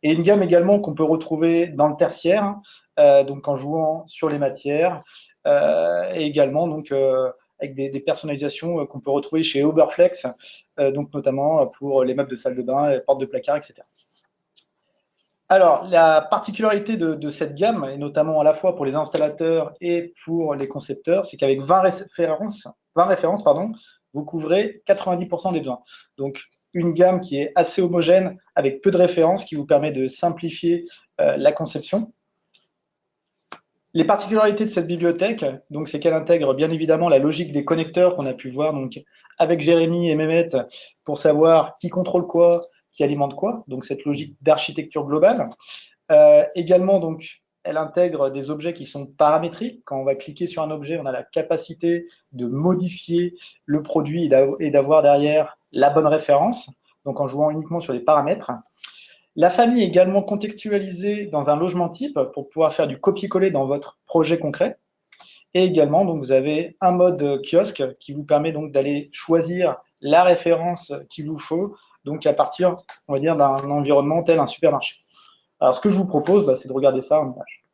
Et une gamme également qu'on peut retrouver dans le tertiaire, donc en jouant sur les matières. Et également, donc, avec des personnalisations qu'on peut retrouver chez Oberflex, donc notamment pour les meubles de salle de bain, les portes de placard, etc. Alors, la particularité de cette gamme, et notamment à la fois pour les installateurs et pour les concepteurs, c'est qu'avec 20 références, vous couvrez 90% des besoins. Donc, une gamme qui est assez homogène, avec peu de références, qui vous permet de simplifier la conception. Les particularités de cette bibliothèque, donc, c'est qu'elle intègre bien évidemment la logique des connecteurs qu'on a pu voir donc, avec Jérémy et Mehmet pour savoir qui contrôle quoi, qui alimente quoi, donc cette logique d'architecture globale. Également, donc, elle intègre des objets qui sont paramétriques. Quand on va cliquer sur un objet, on a la capacité de modifier le produit et d'avoir derrière la bonne référence, donc en jouant uniquement sur les paramètres. La famille est également contextualisée dans un logement type pour pouvoir faire du copier-coller dans votre projet concret. Et également, donc, vous avez un mode kiosque qui vous permet donc d'aller choisir la référence qu'il vous faut, donc à partir, on va dire, d'un environnement tel un supermarché. Alors, ce que je vous propose, c'est de regarder ça en image.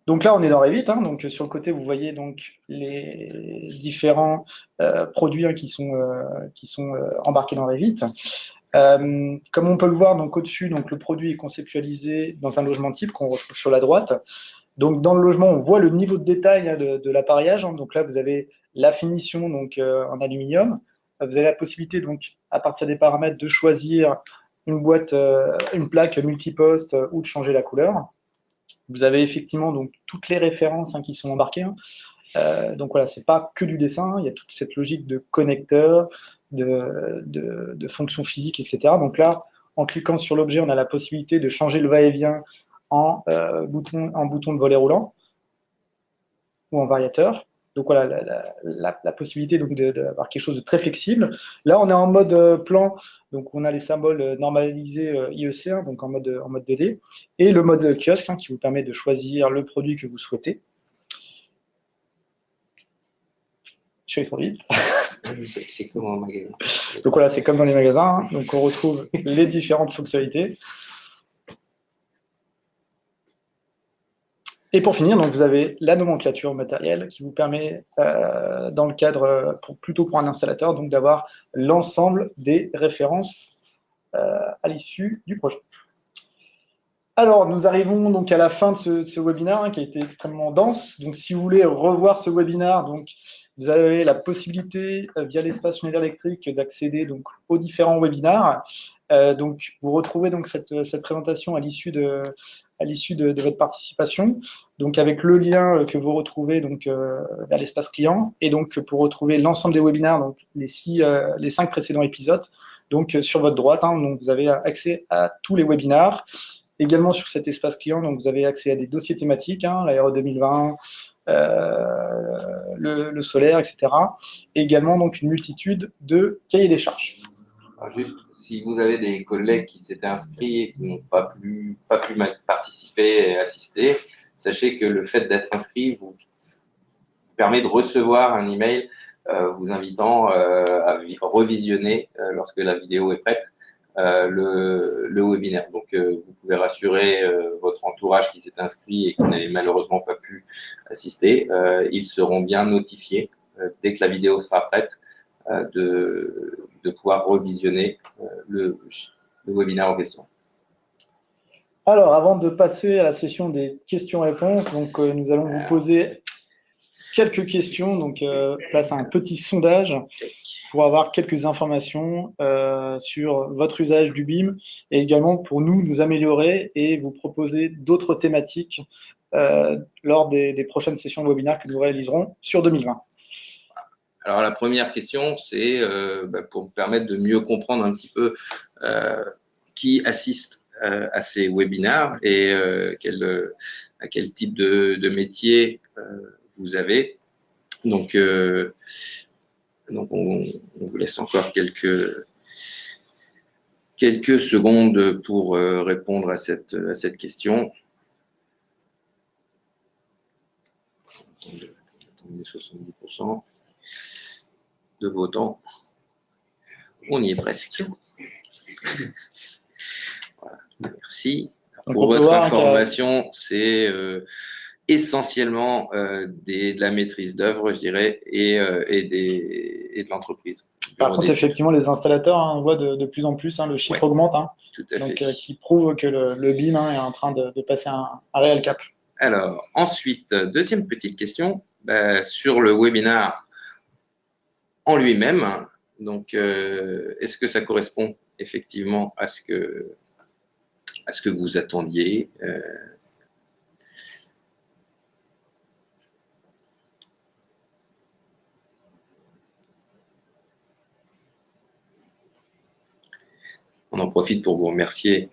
Donc là, on est dans Revit. Donc sur le côté, vous voyez donc les différents produits qui sont embarqués dans Revit. Comme on peut le voir, donc au-dessus, donc le produit est conceptualisé dans un logement type qu'on retrouve sur la droite. Donc dans le logement, on voit le niveau de détail de l'appareillage. Donc là, vous avez la finition donc en aluminium. Vous avez la possibilité donc à partir des paramètres de choisir une plaque multiposte ou de changer la couleur. Vous avez effectivement donc toutes les références qui sont embarquées. Donc voilà, c'est pas que du dessin, il y a toute cette logique de connecteurs, de fonctions physiques, etc. Donc là, en cliquant sur l'objet, on a la possibilité de changer le va-et-vient en bouton de volet roulant ou en variateur. Donc voilà, la possibilité d'avoir quelque chose de très flexible. Là, on est en mode plan, donc on a les symboles normalisés IEC, donc en mode 2D, et le mode kiosque qui vous permet de choisir le produit que vous souhaitez. Je vais trop vite. C'est comme en magasin. Donc voilà, c'est comme dans les magasins. Donc on retrouve les différentes fonctionnalités. Et pour finir, donc vous avez la nomenclature matérielle qui vous permet, dans le cadre, plutôt pour un installateur, donc d'avoir l'ensemble des références à l'issue du projet. Alors, nous arrivons donc à la fin de ce webinaire, hein, qui a été extrêmement dense. Donc, si vous voulez revoir ce webinaire, donc, vous avez la possibilité, via l'espace Schneider Electric, d'accéder donc aux différents webinaires. Donc, vous retrouvez donc cette présentation à l'issue de votre participation, donc avec le lien que vous retrouvez donc vers l'espace client, et donc pour retrouver l'ensemble des webinaires, donc les 5 précédents épisodes, donc sur votre droite, hein, donc vous avez accès à tous les webinaires. Également sur cet espace client, donc vous avez accès à des dossiers thématiques, hein, l'ARE 2020, le solaire, etc. Et également donc une multitude de cahiers des charges. Alors juste, si vous avez des collègues qui s'étaient inscrits et qui n'ont pas pu participer et assister, sachez que le fait d'être inscrit vous permet de recevoir un email vous invitant à revisionner lorsque la vidéo est prête le webinaire. Donc vous pouvez rassurer votre entourage qui s'est inscrit et qui n'avait malheureusement pas pu assister. Ils seront bien notifiés dès que la vidéo sera prête de pouvoir revisionner le webinaire en question. Alors, avant de passer à la session des questions-réponses, donc nous allons vous poser quelques questions. Donc, place à un petit sondage pour avoir quelques informations sur votre usage du BIM et également pour nous améliorer et vous proposer d'autres thématiques lors des prochaines sessions de webinaire que nous réaliserons sur 2020. Alors la première question, c'est pour permettre de mieux comprendre un petit peu qui assiste à ces webinaires et à quel type de métier vous avez. Donc on vous laisse encore quelques secondes pour répondre à cette question. Attendez 70% de votants. On y est presque. Voilà, merci. Pour votre information, c'est essentiellement de la maîtrise d'œuvre, je dirais, et de l'entreprise. Par contre, effectivement, les installateurs, hein, on voit de plus en plus, hein, le chiffre augmente, hein, tout à donc, fait. Qui prouve que le BIM est en train de passer un réel cap. Alors, ensuite, deuxième petite question, sur le webinaire en lui-même. Donc, est-ce que ça correspond effectivement à ce que vous attendiez On en profite pour vous remercier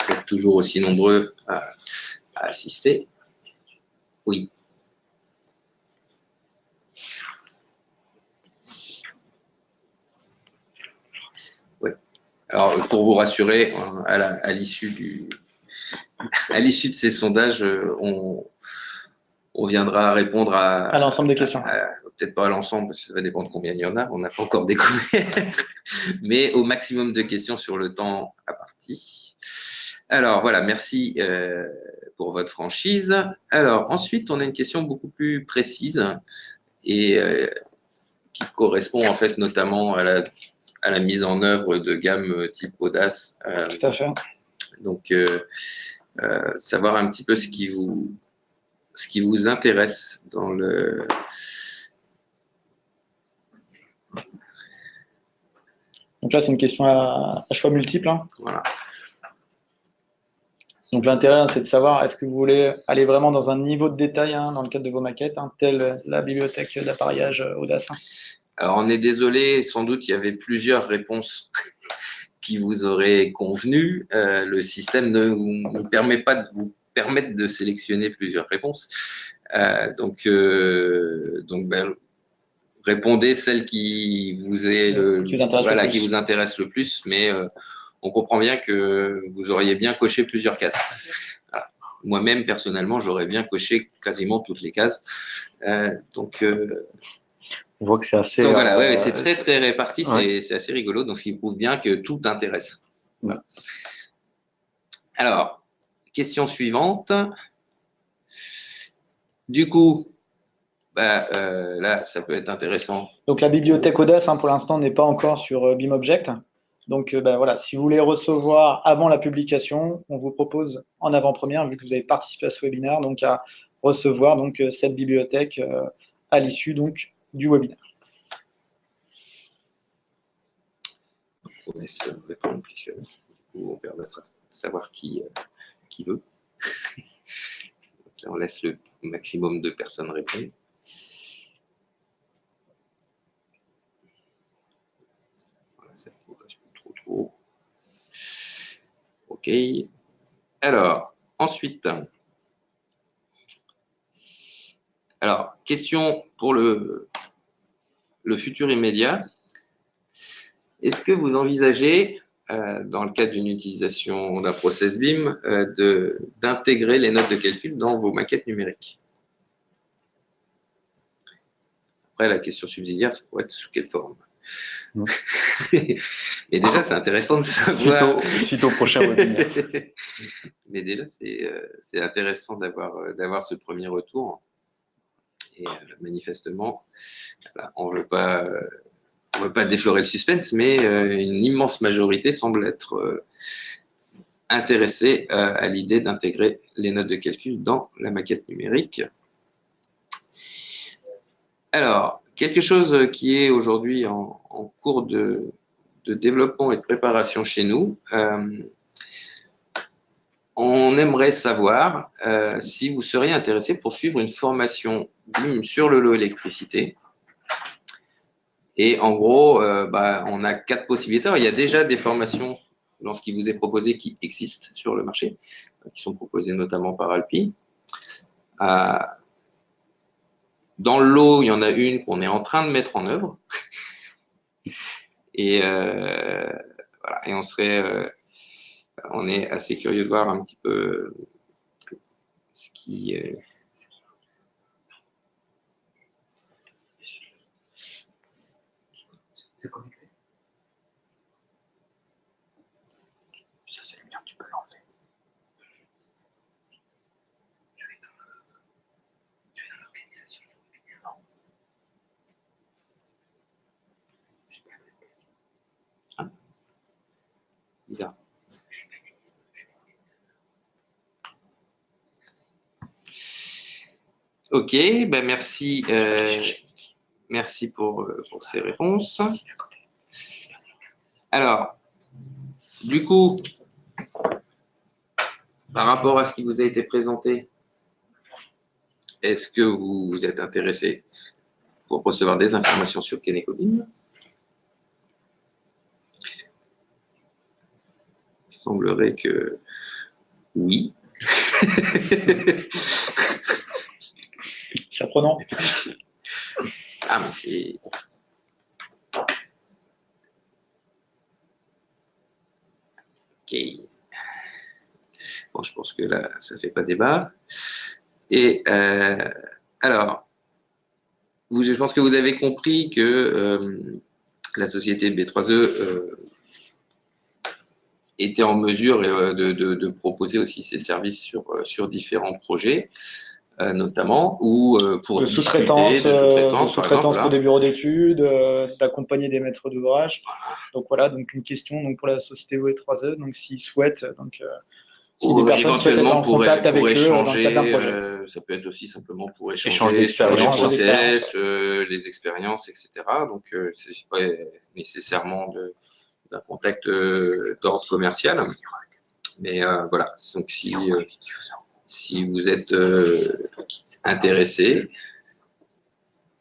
d'être toujours aussi nombreux à assister. Oui. Oui. Alors, pour vous rassurer, à l'issue de ces sondages, on viendra répondre à l'ensemble des questions. Peut-être pas à l'ensemble, parce que ça va dépendre de combien il y en a, on n'a pas encore découvert, mais au maximum de questions sur le temps imparti. Alors voilà, merci pour votre franchise. Alors ensuite, on a une question beaucoup plus précise et qui correspond en fait notamment à la mise en œuvre de gamme type Audace. Tout à fait. Donc, savoir un petit peu ce qui vous intéresse dans le... Donc là, c'est une question à choix multiple. Hein. Voilà. Donc l'intérêt, c'est de savoir, est-ce que vous voulez aller vraiment dans un niveau de détail dans le cadre de vos maquettes, telle la bibliothèque d'appareillage Audace. Alors on est désolé, sans doute il y avait plusieurs réponses qui vous auraient convenu. Le système ne vous permet pas de vous permettre de sélectionner plusieurs réponses. Donc répondez celle qui vous qui vous intéresse le plus, mais on comprend bien que vous auriez bien coché plusieurs cases. Voilà. Moi-même, personnellement, j'aurais bien coché quasiment toutes les cases. On voit que c'est assez. Donc voilà, c'est très très réparti, c'est assez rigolo, donc ce qui prouve bien que tout intéresse. Voilà. Alors, question suivante. Du coup, là, ça peut être intéressant. Donc la bibliothèque Audace, pour l'instant, n'est pas encore sur BIMobject. Donc voilà, si vous voulez recevoir avant la publication, on vous propose en avant-première, vu que vous avez participé à ce webinaire, donc à recevoir donc cette bibliothèque à l'issue donc du webinaire. On laisse répondre, puis on permettra de savoir qui veut. Donc là, on laisse le maximum de personnes répondre. Voilà, ça ne progresse plus trop. OK. Alors, ensuite, question pour le futur immédiat. Est-ce que vous envisagez, dans le cadre d'une utilisation d'un process BIM, d'intégrer les notes de calcul dans vos maquettes numériques? Après, la question subsidiaire, ça pourrait être sous quelle forme? Mais déjà, c'est intéressant de savoir. Suite au prochain webinaire. Mais déjà, c'est intéressant d'avoir ce premier retour. Et manifestement, voilà, on veut pas déflorer le suspense, mais une immense majorité semble être intéressée à l'idée d'intégrer les notes de calcul dans la maquette numérique. Alors, quelque chose qui est aujourd'hui en cours de développement et de préparation chez nous, on aimerait savoir si vous seriez intéressé pour suivre une formation BIM sur le lot électricité. Et en gros, on a 4 possibilités. Alors, il y a déjà des formations, dans ce qui vous est proposé, qui existent sur le marché, qui sont proposées notamment par Alpi. Dans le lot, il y en a une qu'on est en train de mettre en œuvre. Et voilà. Et on est assez curieux de voir un petit peu ce qui est. C'est connecté. Ça, c'est bien, tu peux l'enlever. Tu es dans l'organisation. Non. Ah. Bizarre. Ok, ben merci. Merci pour ces réponses. Alors, du coup, par rapport à ce qui vous a été présenté, est-ce que vous êtes intéressé pour recevoir des informations sur KanekoBIM? Il semblerait que oui. Surprenant. Ah, mais c'est. Ok. Bon, je pense que là, ça fait pas débat. Et alors, je pense que vous avez compris que la société B3E était en mesure de proposer aussi ses services sur différents projets, notamment, ou pour de sous-traitance pour des bureaux d'études, d'accompagner des maîtres d'ouvrage. Donc voilà, donc une question donc pour la société B3E, donc s'ils souhaitent donc si des personnes souhaitent être en contact avec eux dans le cadre d'un projet. Ça peut être aussi simplement pour échanger sur les process, les expériences, etc. Donc, c'est pas nécessairement d'un contact d'ordre commercial. Mais voilà, donc si vous êtes intéressé,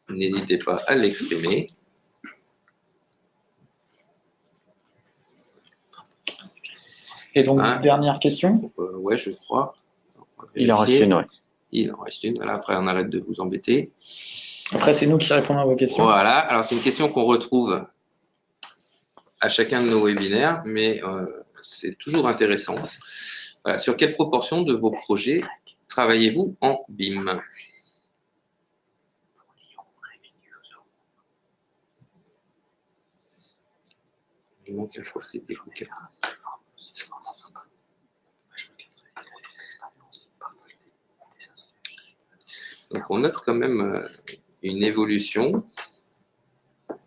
n'hésitez pas à l'exprimer. Et donc, dernière question. Ouais, je crois. Il en reste une, oui. Il en reste une. Voilà, après, on arrête de vous embêter. Après, c'est nous qui répondons à vos questions. Voilà. Alors, c'est une question qu'on retrouve à chacun de nos webinaires, mais c'est toujours intéressant. Voilà. Sur quelle proportion de vos projets travaillez-vous en BIM? Il manque, je crois que c'était OK. Donc, on note quand même une évolution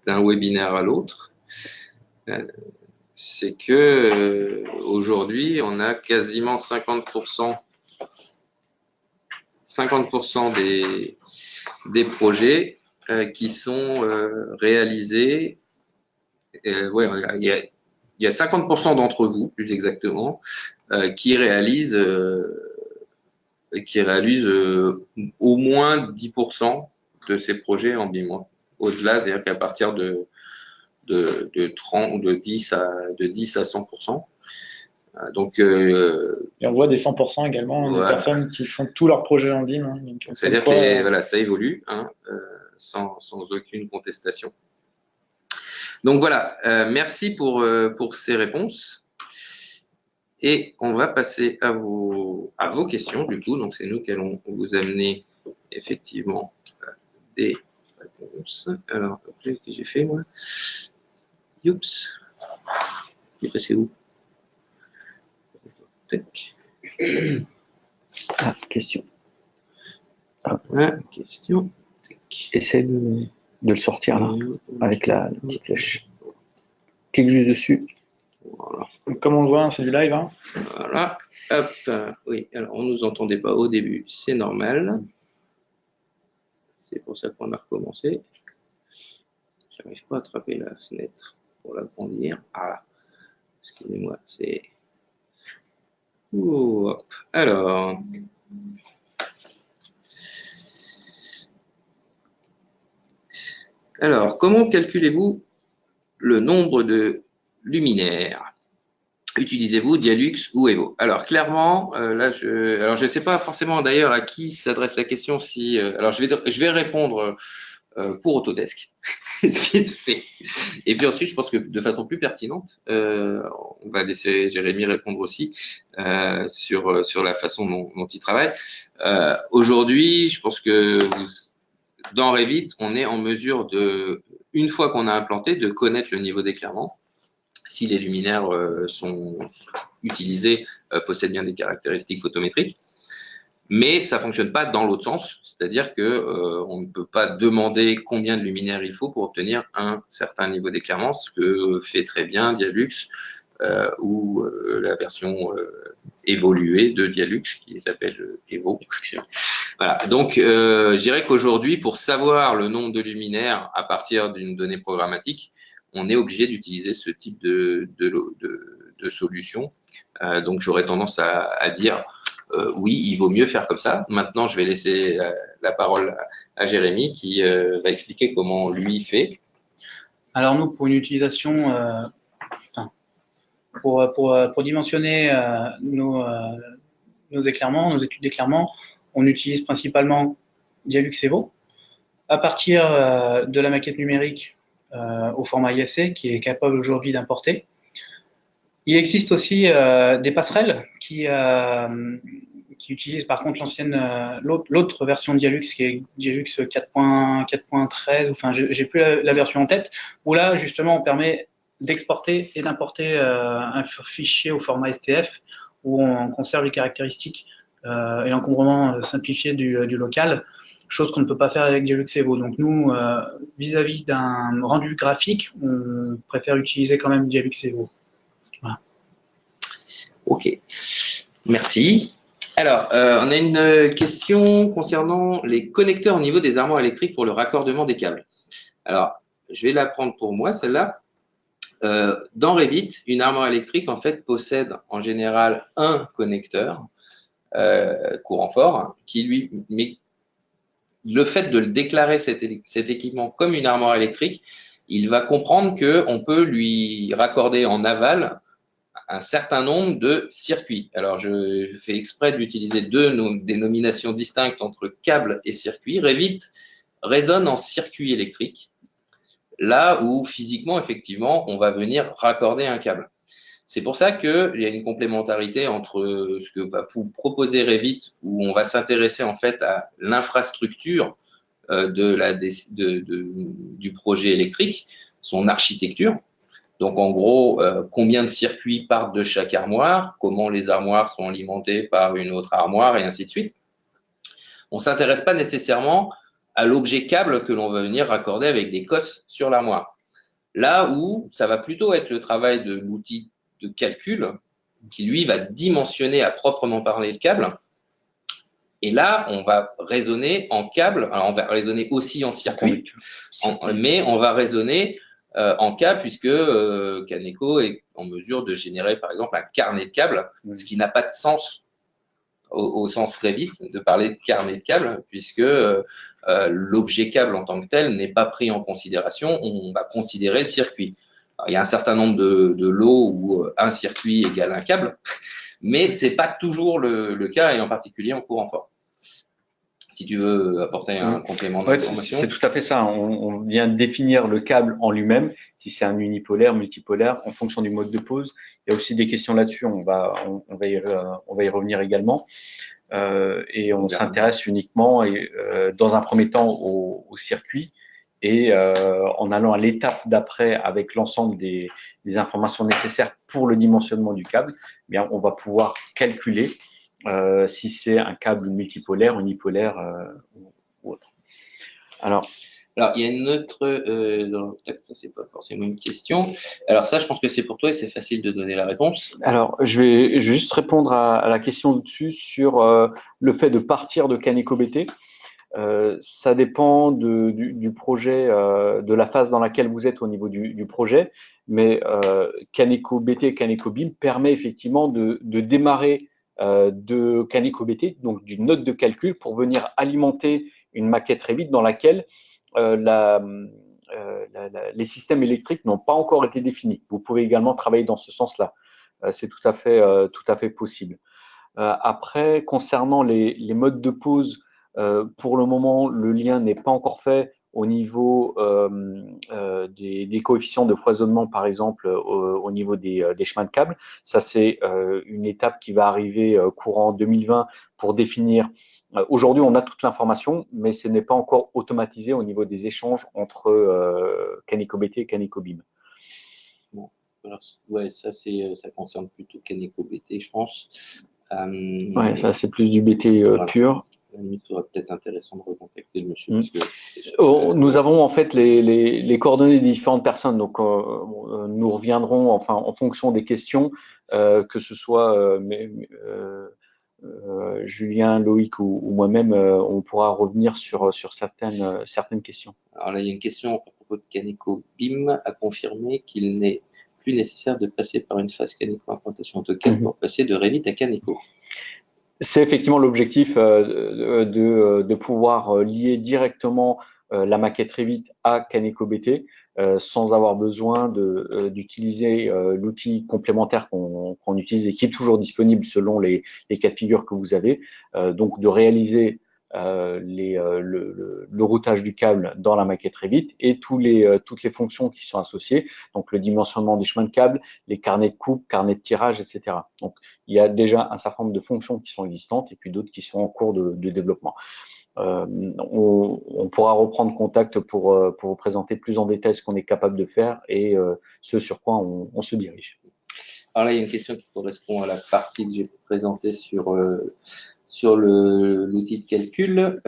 d'un webinaire à l'autre c'est que aujourd'hui, on a quasiment 50% des projets qui sont réalisés. Ouais, il y a 50% d'entre vous, plus exactement, qui réalisent au moins 10% de ces projets en BIM. Au-delà, c'est-à-dire qu'à partir de 30, de 10 à 100%. Donc, et on voit des 100% également, voilà. des personnes qui font tous leurs projets en BIM. Hein, c'est-à-dire que voilà, ça évolue, hein, sans aucune contestation. Donc voilà, merci pour ces réponses. Et on va passer à vos questions, du coup. Donc, c'est nous qui allons vous amener effectivement des réponses. Alors, qu'est-ce que j'ai fait, moi? Youps. Il est passé où? Tac. Ah, question. Ah, question. Tac. Essaie de le sortir là, avec la petite flèche. Clique juste dessus. Voilà. Donc, comme on le voit, c'est du live. Hein. Voilà. Hop. Oui, alors on ne nous entendait pas au début, c'est normal. C'est pour ça qu'on a recommencé. Je n'arrive pas à attraper la fenêtre pour l'agrandir. Ah, excusez-moi, c'est... Hop. Alors, comment calculez-vous le nombre de luminaires? Utilisez-vous Dialux ou Evo? Alors clairement, là, je ne sais pas forcément d'ailleurs à qui s'adresse la question. Si, alors je vais répondre pour Autodesk, ce qui se fait. Et puis ensuite, je pense que de façon plus pertinente, on va laisser Jérémy répondre aussi sur la façon dont il travaille. Aujourd'hui, je pense que dans Revit, on est en mesure de, une fois qu'on a implanté, de connaître le niveau d'éclairement. Si les luminaires sont utilisés, possèdent bien des caractéristiques photométriques. Mais ça fonctionne pas dans l'autre sens, c'est-à-dire que on ne peut pas demander combien de luminaires il faut pour obtenir un certain niveau d'éclairement, ce que fait très bien Dialux ou la version évoluée de Dialux qui s'appelle Evo. Voilà. Donc, je dirais qu'aujourd'hui, pour savoir le nombre de luminaires à partir d'une donnée programmatique, on est obligé d'utiliser ce type de solution. Donc, j'aurais tendance à dire oui, il vaut mieux faire comme ça. Maintenant, je vais laisser la parole à Jérémy qui va expliquer comment lui fait. Alors nous, pour une utilisation, pour dimensionner nos éclairements, nos études d'éclairement, on utilise principalement Dialux Evo. À partir de la maquette numérique au format ISC, qui est capable aujourd'hui d'importer. Il existe aussi des passerelles qui utilisent par contre l'autre version de Dialux, qui est Dialux 4.13, enfin j'ai plus la version en tête, où là justement on permet d'exporter et d'importer un fichier au format STF, où on conserve les caractéristiques et l'encombrement simplifié du local, chose qu'on ne peut pas faire avec Dialux Evo. Donc nous, vis-à-vis d'un rendu graphique, on préfère utiliser quand même Dialux Evo. Voilà. Ok, merci. Alors, on a une question concernant les connecteurs au niveau des armoires électriques pour le raccordement des câbles. Alors, je vais la prendre pour moi, celle-là. Dans Revit, une armoire électrique, en fait, possède en général un connecteur courant fort qui lui... Mais le fait de le déclarer cet équipement comme une armoire électrique, il va comprendre qu'on peut lui raccorder en aval un certain nombre de circuits. Alors, je fais exprès d'utiliser deux dénominations distinctes entre câble et circuit. Revit raisonne en circuit électrique, là où physiquement, effectivement, on va venir raccorder un câble. C'est pour ça qu'il y a une complémentarité entre ce que va proposer Revit, où on va s'intéresser en fait à l'infrastructure du projet électrique, son architecture. Donc en gros, combien de circuits partent de chaque armoire, comment les armoires sont alimentées par une autre armoire et ainsi de suite. On ne s'intéresse pas nécessairement à l'objet câble que l'on va venir raccorder avec des cosses sur l'armoire. Là où ça va plutôt être le travail de l'outil de calcul qui, lui, va dimensionner à proprement parler le câble. Et là, on va raisonner en câble. Alors, on va raisonner aussi en circuit, mais on va raisonner en câble puisque Caneco est en mesure de générer, par exemple, un carnet de câbles, ce qui n'a pas de sens au sens très vite de parler de carnet de câbles, puisque l'objet câble en tant que tel n'est pas pris en considération. On va considérer le circuit. Alors, il y a un certain nombre de lots où un circuit égale un câble, mais c'est pas toujours le cas, et en particulier en courant fort. Si tu veux apporter un complément d'information. C'est tout à fait ça. On vient définir le câble en lui-même, si c'est un unipolaire, multipolaire, en fonction du mode de pose. Il y a aussi des questions là-dessus. On va y revenir également. Et on s'intéresse uniquement, dans un premier temps, au circuit, et en allant à l'étape d'après avec l'ensemble des informations nécessaires pour le dimensionnement du câble, eh bien, on va pouvoir calculer si c'est un câble multipolaire, unipolaire ou autre. Alors, il y a une autre, c'est pas forcément une question. Alors ça, je pense que c'est pour toi et c'est facile de donner la réponse. Alors, je vais juste répondre à la question dessus sur le fait de partir de Caneco BT. Ça dépend du projet, de la phase dans laquelle vous êtes au niveau du projet, mais Caneco BT et Caneco BIM permet effectivement de démarrer de Caneco BT, donc d'une note de calcul, pour venir alimenter une maquette Revit dans laquelle les systèmes électriques n'ont pas encore été définis. Vous pouvez également travailler dans ce sens-là. C'est tout à fait possible. Après, concernant les modes de pose, pour le moment, le lien n'est pas encore fait au niveau des coefficients de foisonnement, par exemple, au niveau des chemins de câbles. Ça, c'est une étape qui va arriver courant 2020 pour définir. Aujourd'hui, on a toute l'information, mais ce n'est pas encore automatisé au niveau des échanges entre Caneco BT et Caneco BIM. Bon, alors, ouais, ça concerne plutôt Caneco BT, je pense. Ouais, ça c'est plus du BT voilà. Pur. À la limite, il serait peut-être intéressant de recontacter le monsieur. Parce que, nous avons en fait les coordonnées des différentes personnes, donc nous reviendrons enfin en fonction des questions, que ce soit Julien, Loïc ou moi-même, on pourra revenir sur certaines questions. Alors là, il y a une question à propos de Caneco BIM à confirmer qu'il n'est plus nécessaire de passer par une phase Caneco implantation AutoCAD pour passer de Revit à Caneco. C'est effectivement l'objectif de pouvoir lier directement la maquette Revit à Caneco BT sans avoir besoin d'utiliser l'outil complémentaire qu'on utilise et qui est toujours disponible selon les cas de figure que vous avez. Donc de réaliser le routage du câble dans la maquette Revit et toutes les fonctions qui sont associées, donc le dimensionnement des chemins de câble, les carnets de coupe, carnets de tirage, etc. Donc il y a déjà un certain nombre de fonctions qui sont existantes et puis d'autres qui sont en cours de développement. On pourra reprendre contact pour vous présenter plus en détail ce qu'on est capable de faire et ce sur quoi on se dirige. Alors là, il y a une question qui correspond à la partie que j'ai présentée sur l'outil de calcul.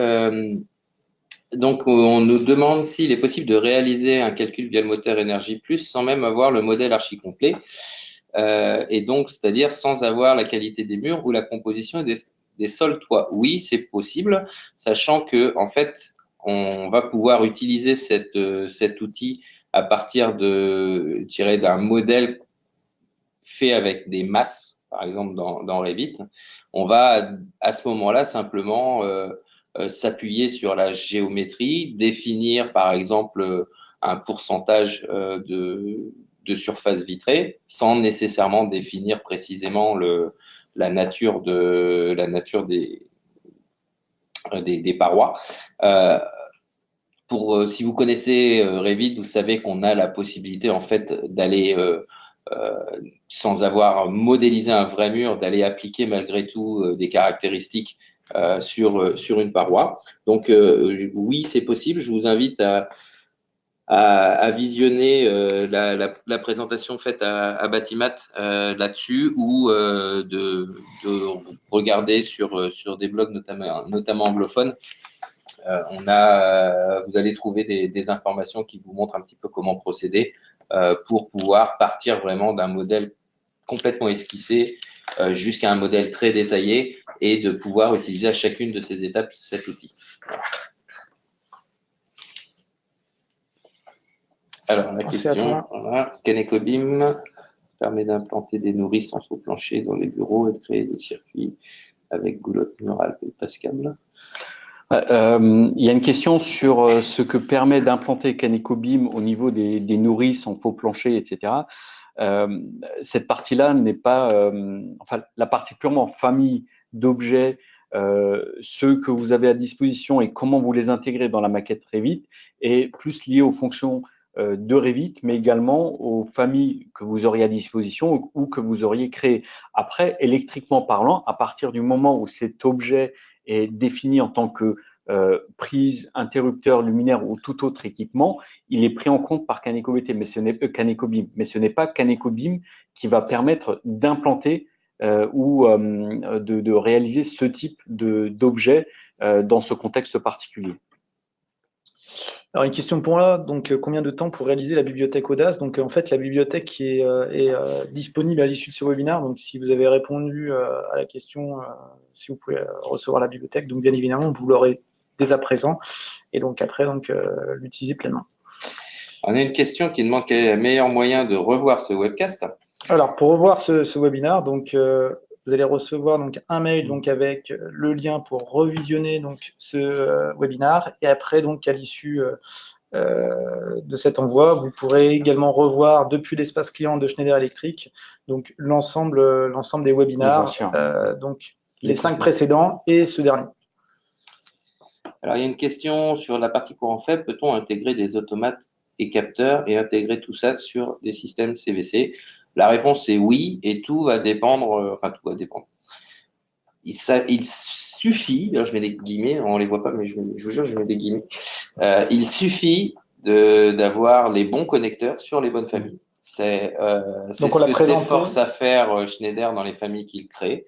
Donc, on nous demande s'il est possible de réaliser un calcul via le moteur Energy Plus sans même avoir le modèle archi complet. Et donc, c'est-à-dire sans avoir la qualité des murs ou la composition des sols toits. Oui, c'est possible, sachant que, en fait, on va pouvoir utiliser cet outil à partir d'un modèle fait avec des masses, par exemple dans Revit. On va à ce moment-là simplement s'appuyer sur la géométrie, définir par exemple un pourcentage de surface vitrée, sans nécessairement définir précisément la nature des parois. Si vous connaissez Revit, vous savez qu'on a la possibilité en fait d'aller sans avoir modélisé un vrai mur, d'aller appliquer malgré tout des caractéristiques sur une paroi. Donc oui, c'est possible. Je vous invite à visionner la présentation faite à Batimat là-dessus ou de regarder sur des blogs notamment anglophones. Vous allez trouver des informations qui vous montrent un petit peu comment procéder pour pouvoir partir vraiment d'un modèle complètement esquissé jusqu'à un modèle très détaillé et de pouvoir utiliser à chacune de ces étapes cet outil. Alors, la question, voilà, KanekoBeam permet d'implanter des nourrices en faux plancher dans les bureaux et de créer des circuits avec goulotte murale et passcable. Il y a une question sur ce que permet d'implanter KanekoBeam au niveau des nourrices en faux plancher, etc. Cette partie-là n'est pas, enfin, la partie purement famille d'objets, ceux que vous avez à disposition et comment vous les intégrez dans la maquette Revit est plus lié aux fonctions de Revit, mais également aux familles que vous auriez à disposition ou que vous auriez créées. Après, électriquement parlant, à partir du moment où cet objet est défini en tant que prise, interrupteur, luminaire ou tout autre équipement, il est pris en compte par KanekoBT, mais ce n'est KanekoBeam. Mais ce n'est pas KanekoBeam qui va permettre d'implanter ou de réaliser ce type d'objet dans ce contexte particulier. Alors une question pour là, donc combien de temps pour réaliser la bibliothèque Audace? Donc en fait la bibliothèque qui est disponible à l'issue de ce webinaire, donc si vous avez répondu à la question, si vous pouvez recevoir la bibliothèque, donc bien évidemment vous l'aurez dès à présent et donc après donc l'utiliser pleinement. On a une question qui demande quel est le meilleur moyen de revoir ce webcast. Alors pour revoir ce webinaire, donc vous allez recevoir donc un mail donc avec le lien pour revisionner donc ce webinaire et après donc à l'issue de cet envoi, vous pourrez également revoir depuis l'espace client de Schneider Electric donc l'ensemble des webinaires, donc les 5 précédents et ce dernier. Alors il y a une question sur la partie courant faible, peut-on intégrer des automates et capteurs et intégrer tout ça sur des systèmes CVC? La réponse est oui, et tout va dépendre, tout va dépendre. Il suffit, alors je mets des guillemets, on les voit pas, mais je vous jure, je mets des guillemets. Il suffit d'avoir les bons connecteurs sur les bonnes familles. C'est ce que s'efforce à faire Schneider dans les familles qu'il crée.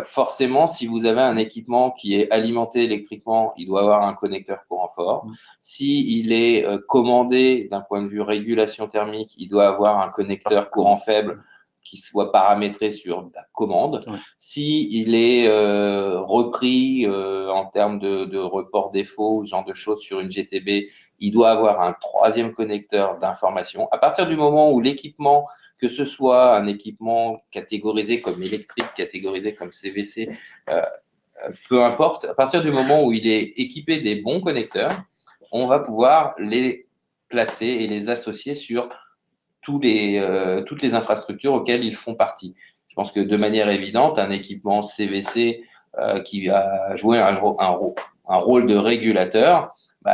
Forcément, si vous avez un équipement qui est alimenté électriquement, il doit avoir un connecteur courant fort. Si il est commandé d'un point de vue régulation thermique, il doit avoir un connecteur courant faible qui soit paramétré sur la commande. Si il est repris en termes de report défaut, ce genre de choses sur une GTB, il doit avoir un troisième connecteur d'information. À partir du moment où l'équipement, que ce soit un équipement catégorisé comme électrique, catégorisé comme CVC, peu importe, à partir du moment où il est équipé des bons connecteurs, on va pouvoir les placer et les associer sur toutes les infrastructures auxquelles ils font partie. Je pense que de manière évidente, un équipement CVC qui va jouer un rôle de régulateur,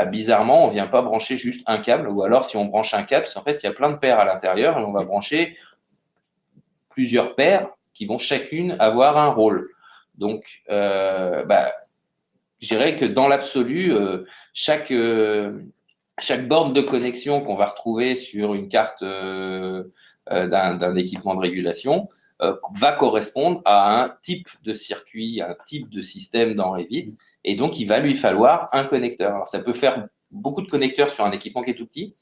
bizarrement, on vient pas brancher juste un câble, ou alors si on branche un câble, c'est en fait il y a plein de paires à l'intérieur et on va brancher plusieurs paires qui vont chacune avoir un rôle. Donc, je dirais que dans l'absolu, chaque borne de connexion qu'on va retrouver sur une carte d'un équipement de régulation va correspondre à un type de circuit, un type de système dans Revit, et donc il va lui falloir un connecteur. Alors ça peut faire beaucoup de connecteurs sur un équipement qui est tout petit,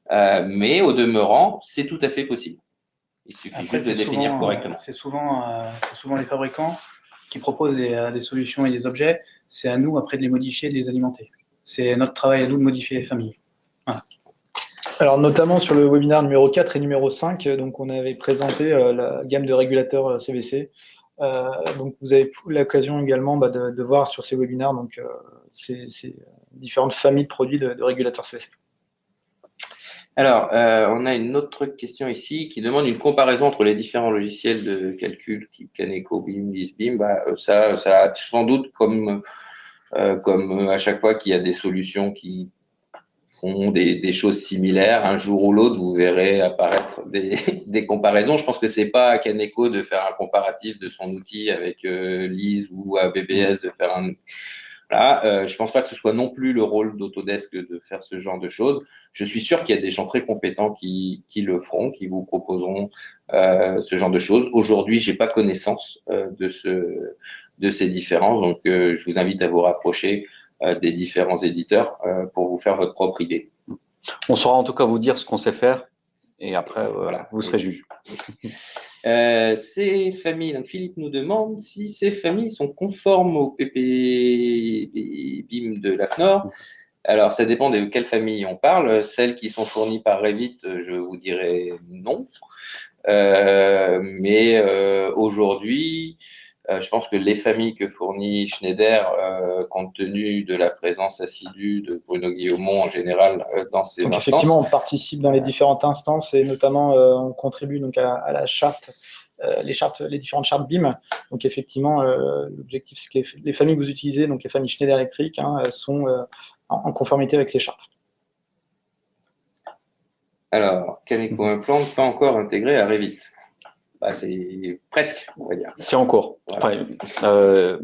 mais au demeurant, c'est tout à fait possible. Il suffit juste de définir correctement. C'est souvent les fabricants qui proposent des solutions et des objets. C'est à nous après de les modifier, de les alimenter. C'est notre travail à nous de modifier les familles. Voilà. Alors notamment sur le webinaire numéro 4 et numéro 5, donc on avait présenté la gamme de régulateurs CVC. Donc vous avez l'occasion également de voir sur ces webinaires donc ces différentes familles de produits de régulateurs CVC. Alors, on a une autre question ici qui demande une comparaison entre les différents logiciels de calcul type KanekoBeam, BizBeam. Ça sans doute comme à chaque fois qu'il y a des solutions qui font des choses similaires, un jour ou l'autre, vous verrez apparaître des comparaisons. Je pense que c'est pas à Kaneko de faire un comparatif de son outil avec Lise ou à BBS de faire un... Voilà, je pense pas que ce soit non plus le rôle d'Autodesk de faire ce genre de choses. Je suis sûr qu'il y a des gens très compétents qui le feront, qui vous proposeront ce genre de choses. Aujourd'hui, j'ai pas connaissance de ces différences, donc je vous invite à vous rapprocher des différents éditeurs pour vous faire votre propre idée. On saura en tout cas vous dire ce qu'on sait faire et après, Voilà. vous serez juge. Ces familles, donc Philippe nous demande si ces familles sont conformes au PPBIM de l'AFNOR. Alors, ça dépend de quelle famille on parle. Celles qui sont fournies par Revit, je vous dirais non. Mais aujourd'hui, je pense que les familles que fournit Schneider, compte tenu de la présence assidue de Bruno Guillaumont en général dans ces Donc instances. effectivement, on participe dans les différentes instances et notamment on contribue donc à la charte, les différentes chartes BIM. Donc effectivement, l'objectif c'est que les familles que vous utilisez, donc les familles Schneider Electric, sont en conformité avec ces chartes. Alors, Caneco Implant pas encore intégré à Revit. Bah, c'est presque, on va dire. C'est en cours. Voilà. Enfin,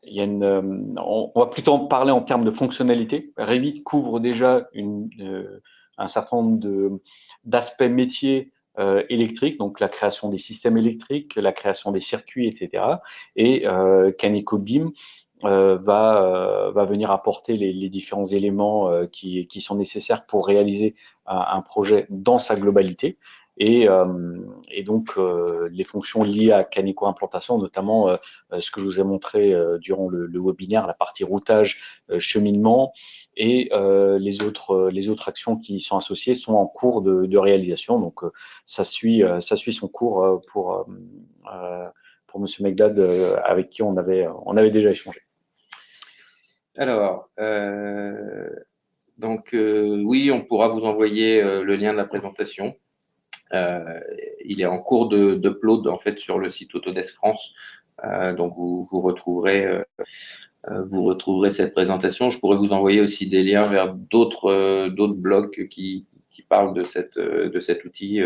il y a on va plutôt en parler en termes de fonctionnalité. Revit couvre déjà un certain nombre d'aspects métiers électriques, donc la création des systèmes électriques, la création des circuits, etc. Et Caneco BIM va venir apporter les différents éléments qui sont nécessaires pour réaliser un projet dans sa globalité. Et donc, les fonctions liées à Caneco Implantation, notamment ce que je vous ai montré durant le webinaire, la partie routage, cheminement, et les autres actions qui sont associées sont en cours de réalisation. Donc, ça suit son cours pour Monsieur Megdad, avec qui on avait déjà échangé. Alors, oui, on pourra vous envoyer le lien de la présentation. Il est en cours d'upload en fait sur le site Autodesk France. Donc vous retrouverez cette présentation. Je pourrais vous envoyer aussi des liens vers d'autres blogs qui parlent de cet outil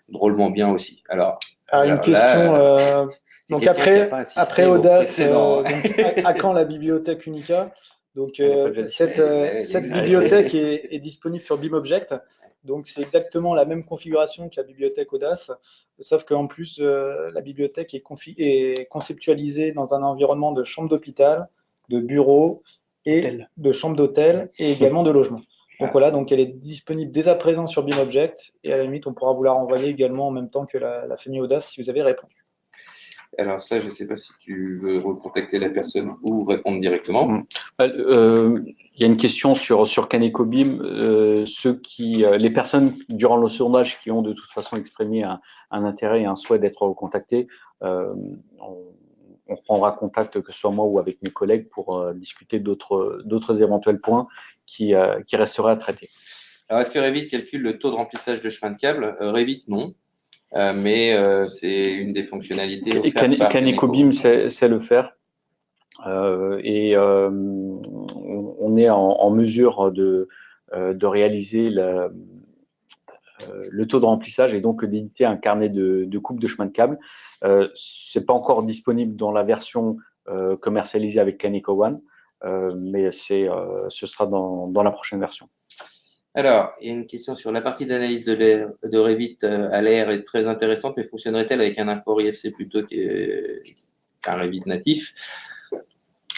drôlement bien aussi. Alors une question. Donc après Audace, donc à quand la bibliothèque Unica? Donc cette bibliothèque est disponible sur BIMobject. Donc c'est exactement la même configuration que la bibliothèque Audace, sauf qu'en plus la bibliothèque est conceptualisée dans un environnement de chambre d'hôpital, de bureau et de chambre d'hôtel et également de logement. Donc voilà, donc elle est disponible dès à présent sur BIMobject et à la limite on pourra vous la renvoyer également en même temps que la famille Audace si vous avez répondu. Alors ça, je ne sais pas si tu veux recontacter la personne ou répondre directement. Il y a une question sur Caneco BIM. Les personnes durant le sondage qui ont de toute façon exprimé un intérêt et un souhait d'être recontactées, on prendra contact, que ce soit moi ou avec mes collègues, pour discuter d'autres éventuels points qui resteraient à traiter. Alors, est-ce que Revit calcule le taux de remplissage de chemin de câble? Revit, non. Mais c'est une des fonctionnalités offertes par Caneco BIM sait le faire. Et on est en mesure de réaliser le taux de remplissage et donc d'éditer un carnet de coupe de chemin de câble. C'est pas encore disponible dans la version commercialisée avec Caneco One, mais ce sera dans la prochaine version. Alors, il y a une question sur la partie d'analyse de Revit à l'air est très intéressante, mais fonctionnerait-elle avec un import IFC plutôt qu'un Revit natif?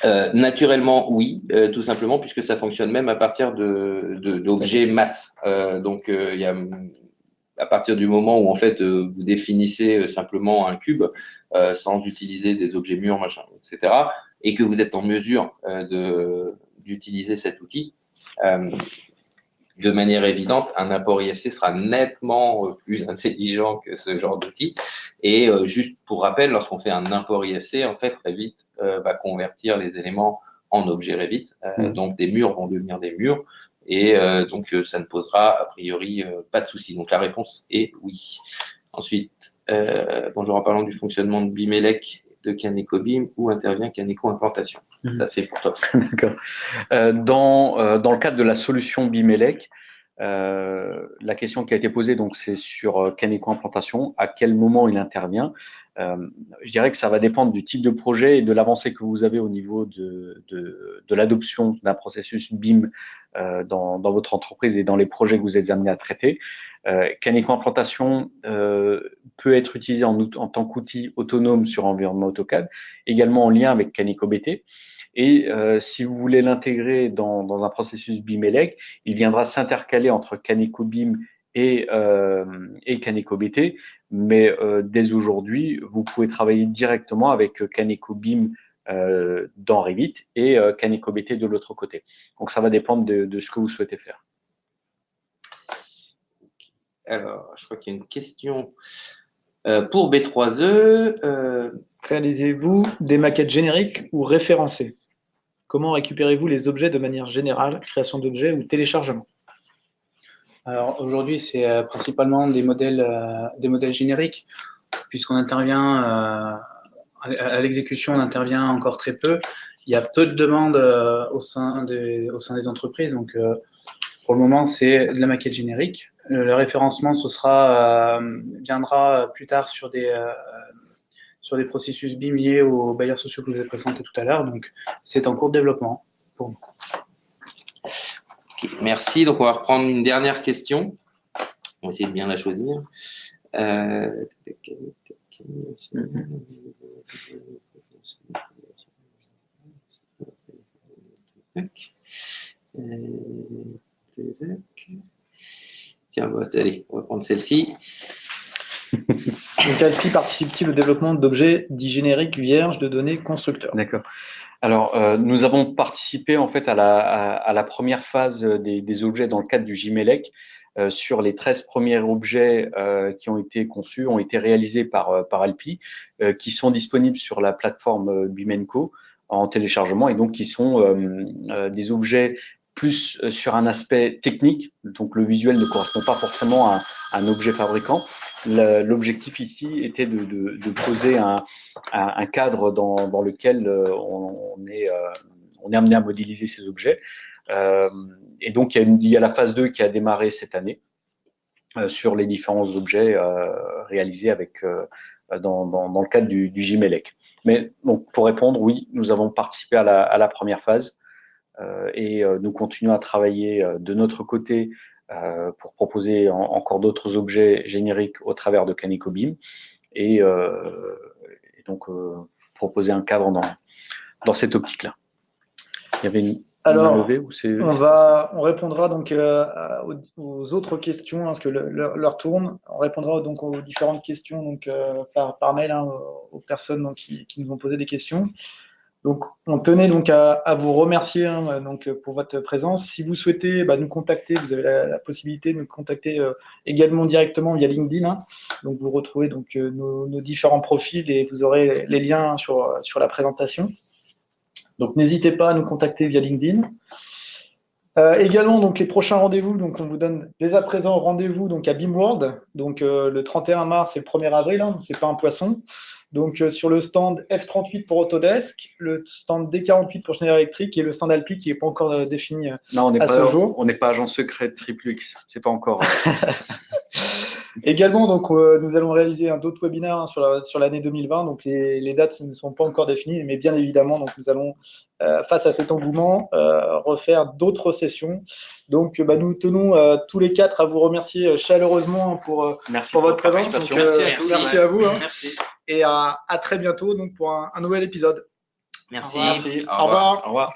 Naturellement, oui, tout simplement, puisque ça fonctionne même à partir d'objets masse. Donc, il y a à partir du moment où en fait vous définissez simplement un cube sans utiliser des objets mûrs, machin, etc., et que vous êtes en mesure d'utiliser cet outil. De manière évidente, un import IFC sera nettement plus intelligent que ce genre d'outil. Et juste pour rappel, lorsqu'on fait un import IFC, en fait, Revit va convertir les éléments en objets Revit. Donc, des murs vont devenir des murs. Et donc, ça ne posera a priori pas de souci. Donc, la réponse est oui. Ensuite, bonjour, en parlant du fonctionnement de BIMELEC de Caneco BIM, où intervient Caneco Implantation? Ça, c'est pour toi. D'accord. Dans le cadre de la solution BIMELEC, la question qui a été posée, donc, c'est sur Caneco Implantation, à quel moment il intervient. Je dirais que ça va dépendre du type de projet et de l'avancée que vous avez au niveau de l'adoption d'un processus BIM dans votre entreprise et dans les projets que vous êtes amenés à traiter. Caneco Implantation peut être utilisé en tant qu'outil autonome sur environnement AutoCAD, également en lien avec Caneco BT. Et si vous voulez l'intégrer dans un processus BIMELEC, il viendra s'intercaler entre Caneco BIM et Kaneko BT, mais dès aujourd'hui, vous pouvez travailler directement avec Kaneko BIM dans Revit et Kaneko BT de l'autre côté. Donc ça va dépendre de ce que vous souhaitez faire. Alors, je crois qu'il y a une question pour B3E. Réalisez-vous des maquettes génériques ou référencées? Comment récupérez-vous les objets de manière générale, création d'objets ou téléchargement? Alors aujourd'hui, c'est principalement des modèles génériques, puisqu'on intervient à l'exécution, on intervient encore très peu. Il y a peu de demandes au sein des entreprises, donc pour le moment, c'est de la maquette générique. Le référencement, viendra plus tard sur des processus BIM liés aux bailleurs sociaux que je vous ai présentés tout à l'heure. Donc, c'est en cours de développement pour nous. Okay, merci. Donc, on va reprendre une dernière question. On va essayer de bien la choisir. Tiens, allez, on va prendre celle-ci. Donc, Alpi participe-t-il au développement d'objets dits génériques vierges de données constructeurs? D'accord. Alors, nous avons participé en fait à la première phase des objets dans le cadre du GIMELEC. Sur les 13 premiers objets qui ont été conçus, ont été réalisés par Alpi, qui sont disponibles sur la plateforme BIMenco en téléchargement et donc qui sont des objets plus sur un aspect technique. Donc, le visuel ne correspond pas forcément à un objet fabricant. L'objectif ici était de poser un cadre dans lequel on est amené à modéliser ces objets. Et donc, il y a la phase 2 qui a démarré cette année sur les différents objets réalisés dans le cadre du GIMELEC. Mais donc, pour répondre, oui, nous avons participé à la première phase et nous continuons à travailler de notre côté pour proposer encore d'autres objets génériques au travers de Kaneko BIM et donc proposer un cadre dans cette optique-là. Il y avait une Alors, levée, ou on répondra donc aux autres questions, hein, parce que l'heure tourne. On répondra donc aux différentes questions donc par mail hein, aux personnes donc, qui nous ont posé des questions. Donc, on tenait donc à vous remercier hein, donc pour votre présence. Si vous souhaitez nous contacter, vous avez la possibilité de nous contacter également directement via LinkedIn. Hein. Donc, vous retrouvez donc nos différents profils et vous aurez les liens sur la présentation. Donc, n'hésitez pas à nous contacter via LinkedIn. Également, donc les prochains rendez-vous, donc on vous donne dès à présent rendez-vous donc à BIMworld, donc le 31 mars et le 1er avril, hein, c'est pas un poisson. Donc sur le stand F38 pour Autodesk, le stand D48 pour Schneider Electric et le stand Alpi qui n'est pas encore défini non, à ce jour. On n'est pas agent secret de TripleX, c'est pas encore. Également, donc nous allons réaliser d'autres webinaires hein, sur l'année 2020. Donc les dates ne sont pas encore définies, mais bien évidemment, donc nous allons face à cet engouement refaire d'autres sessions. Donc nous tenons tous les quatre à vous remercier chaleureusement pour votre présence. Donc, merci à vous. Hein. Merci. Et à très bientôt donc pour un nouvel épisode. Merci. Au revoir. Au revoir.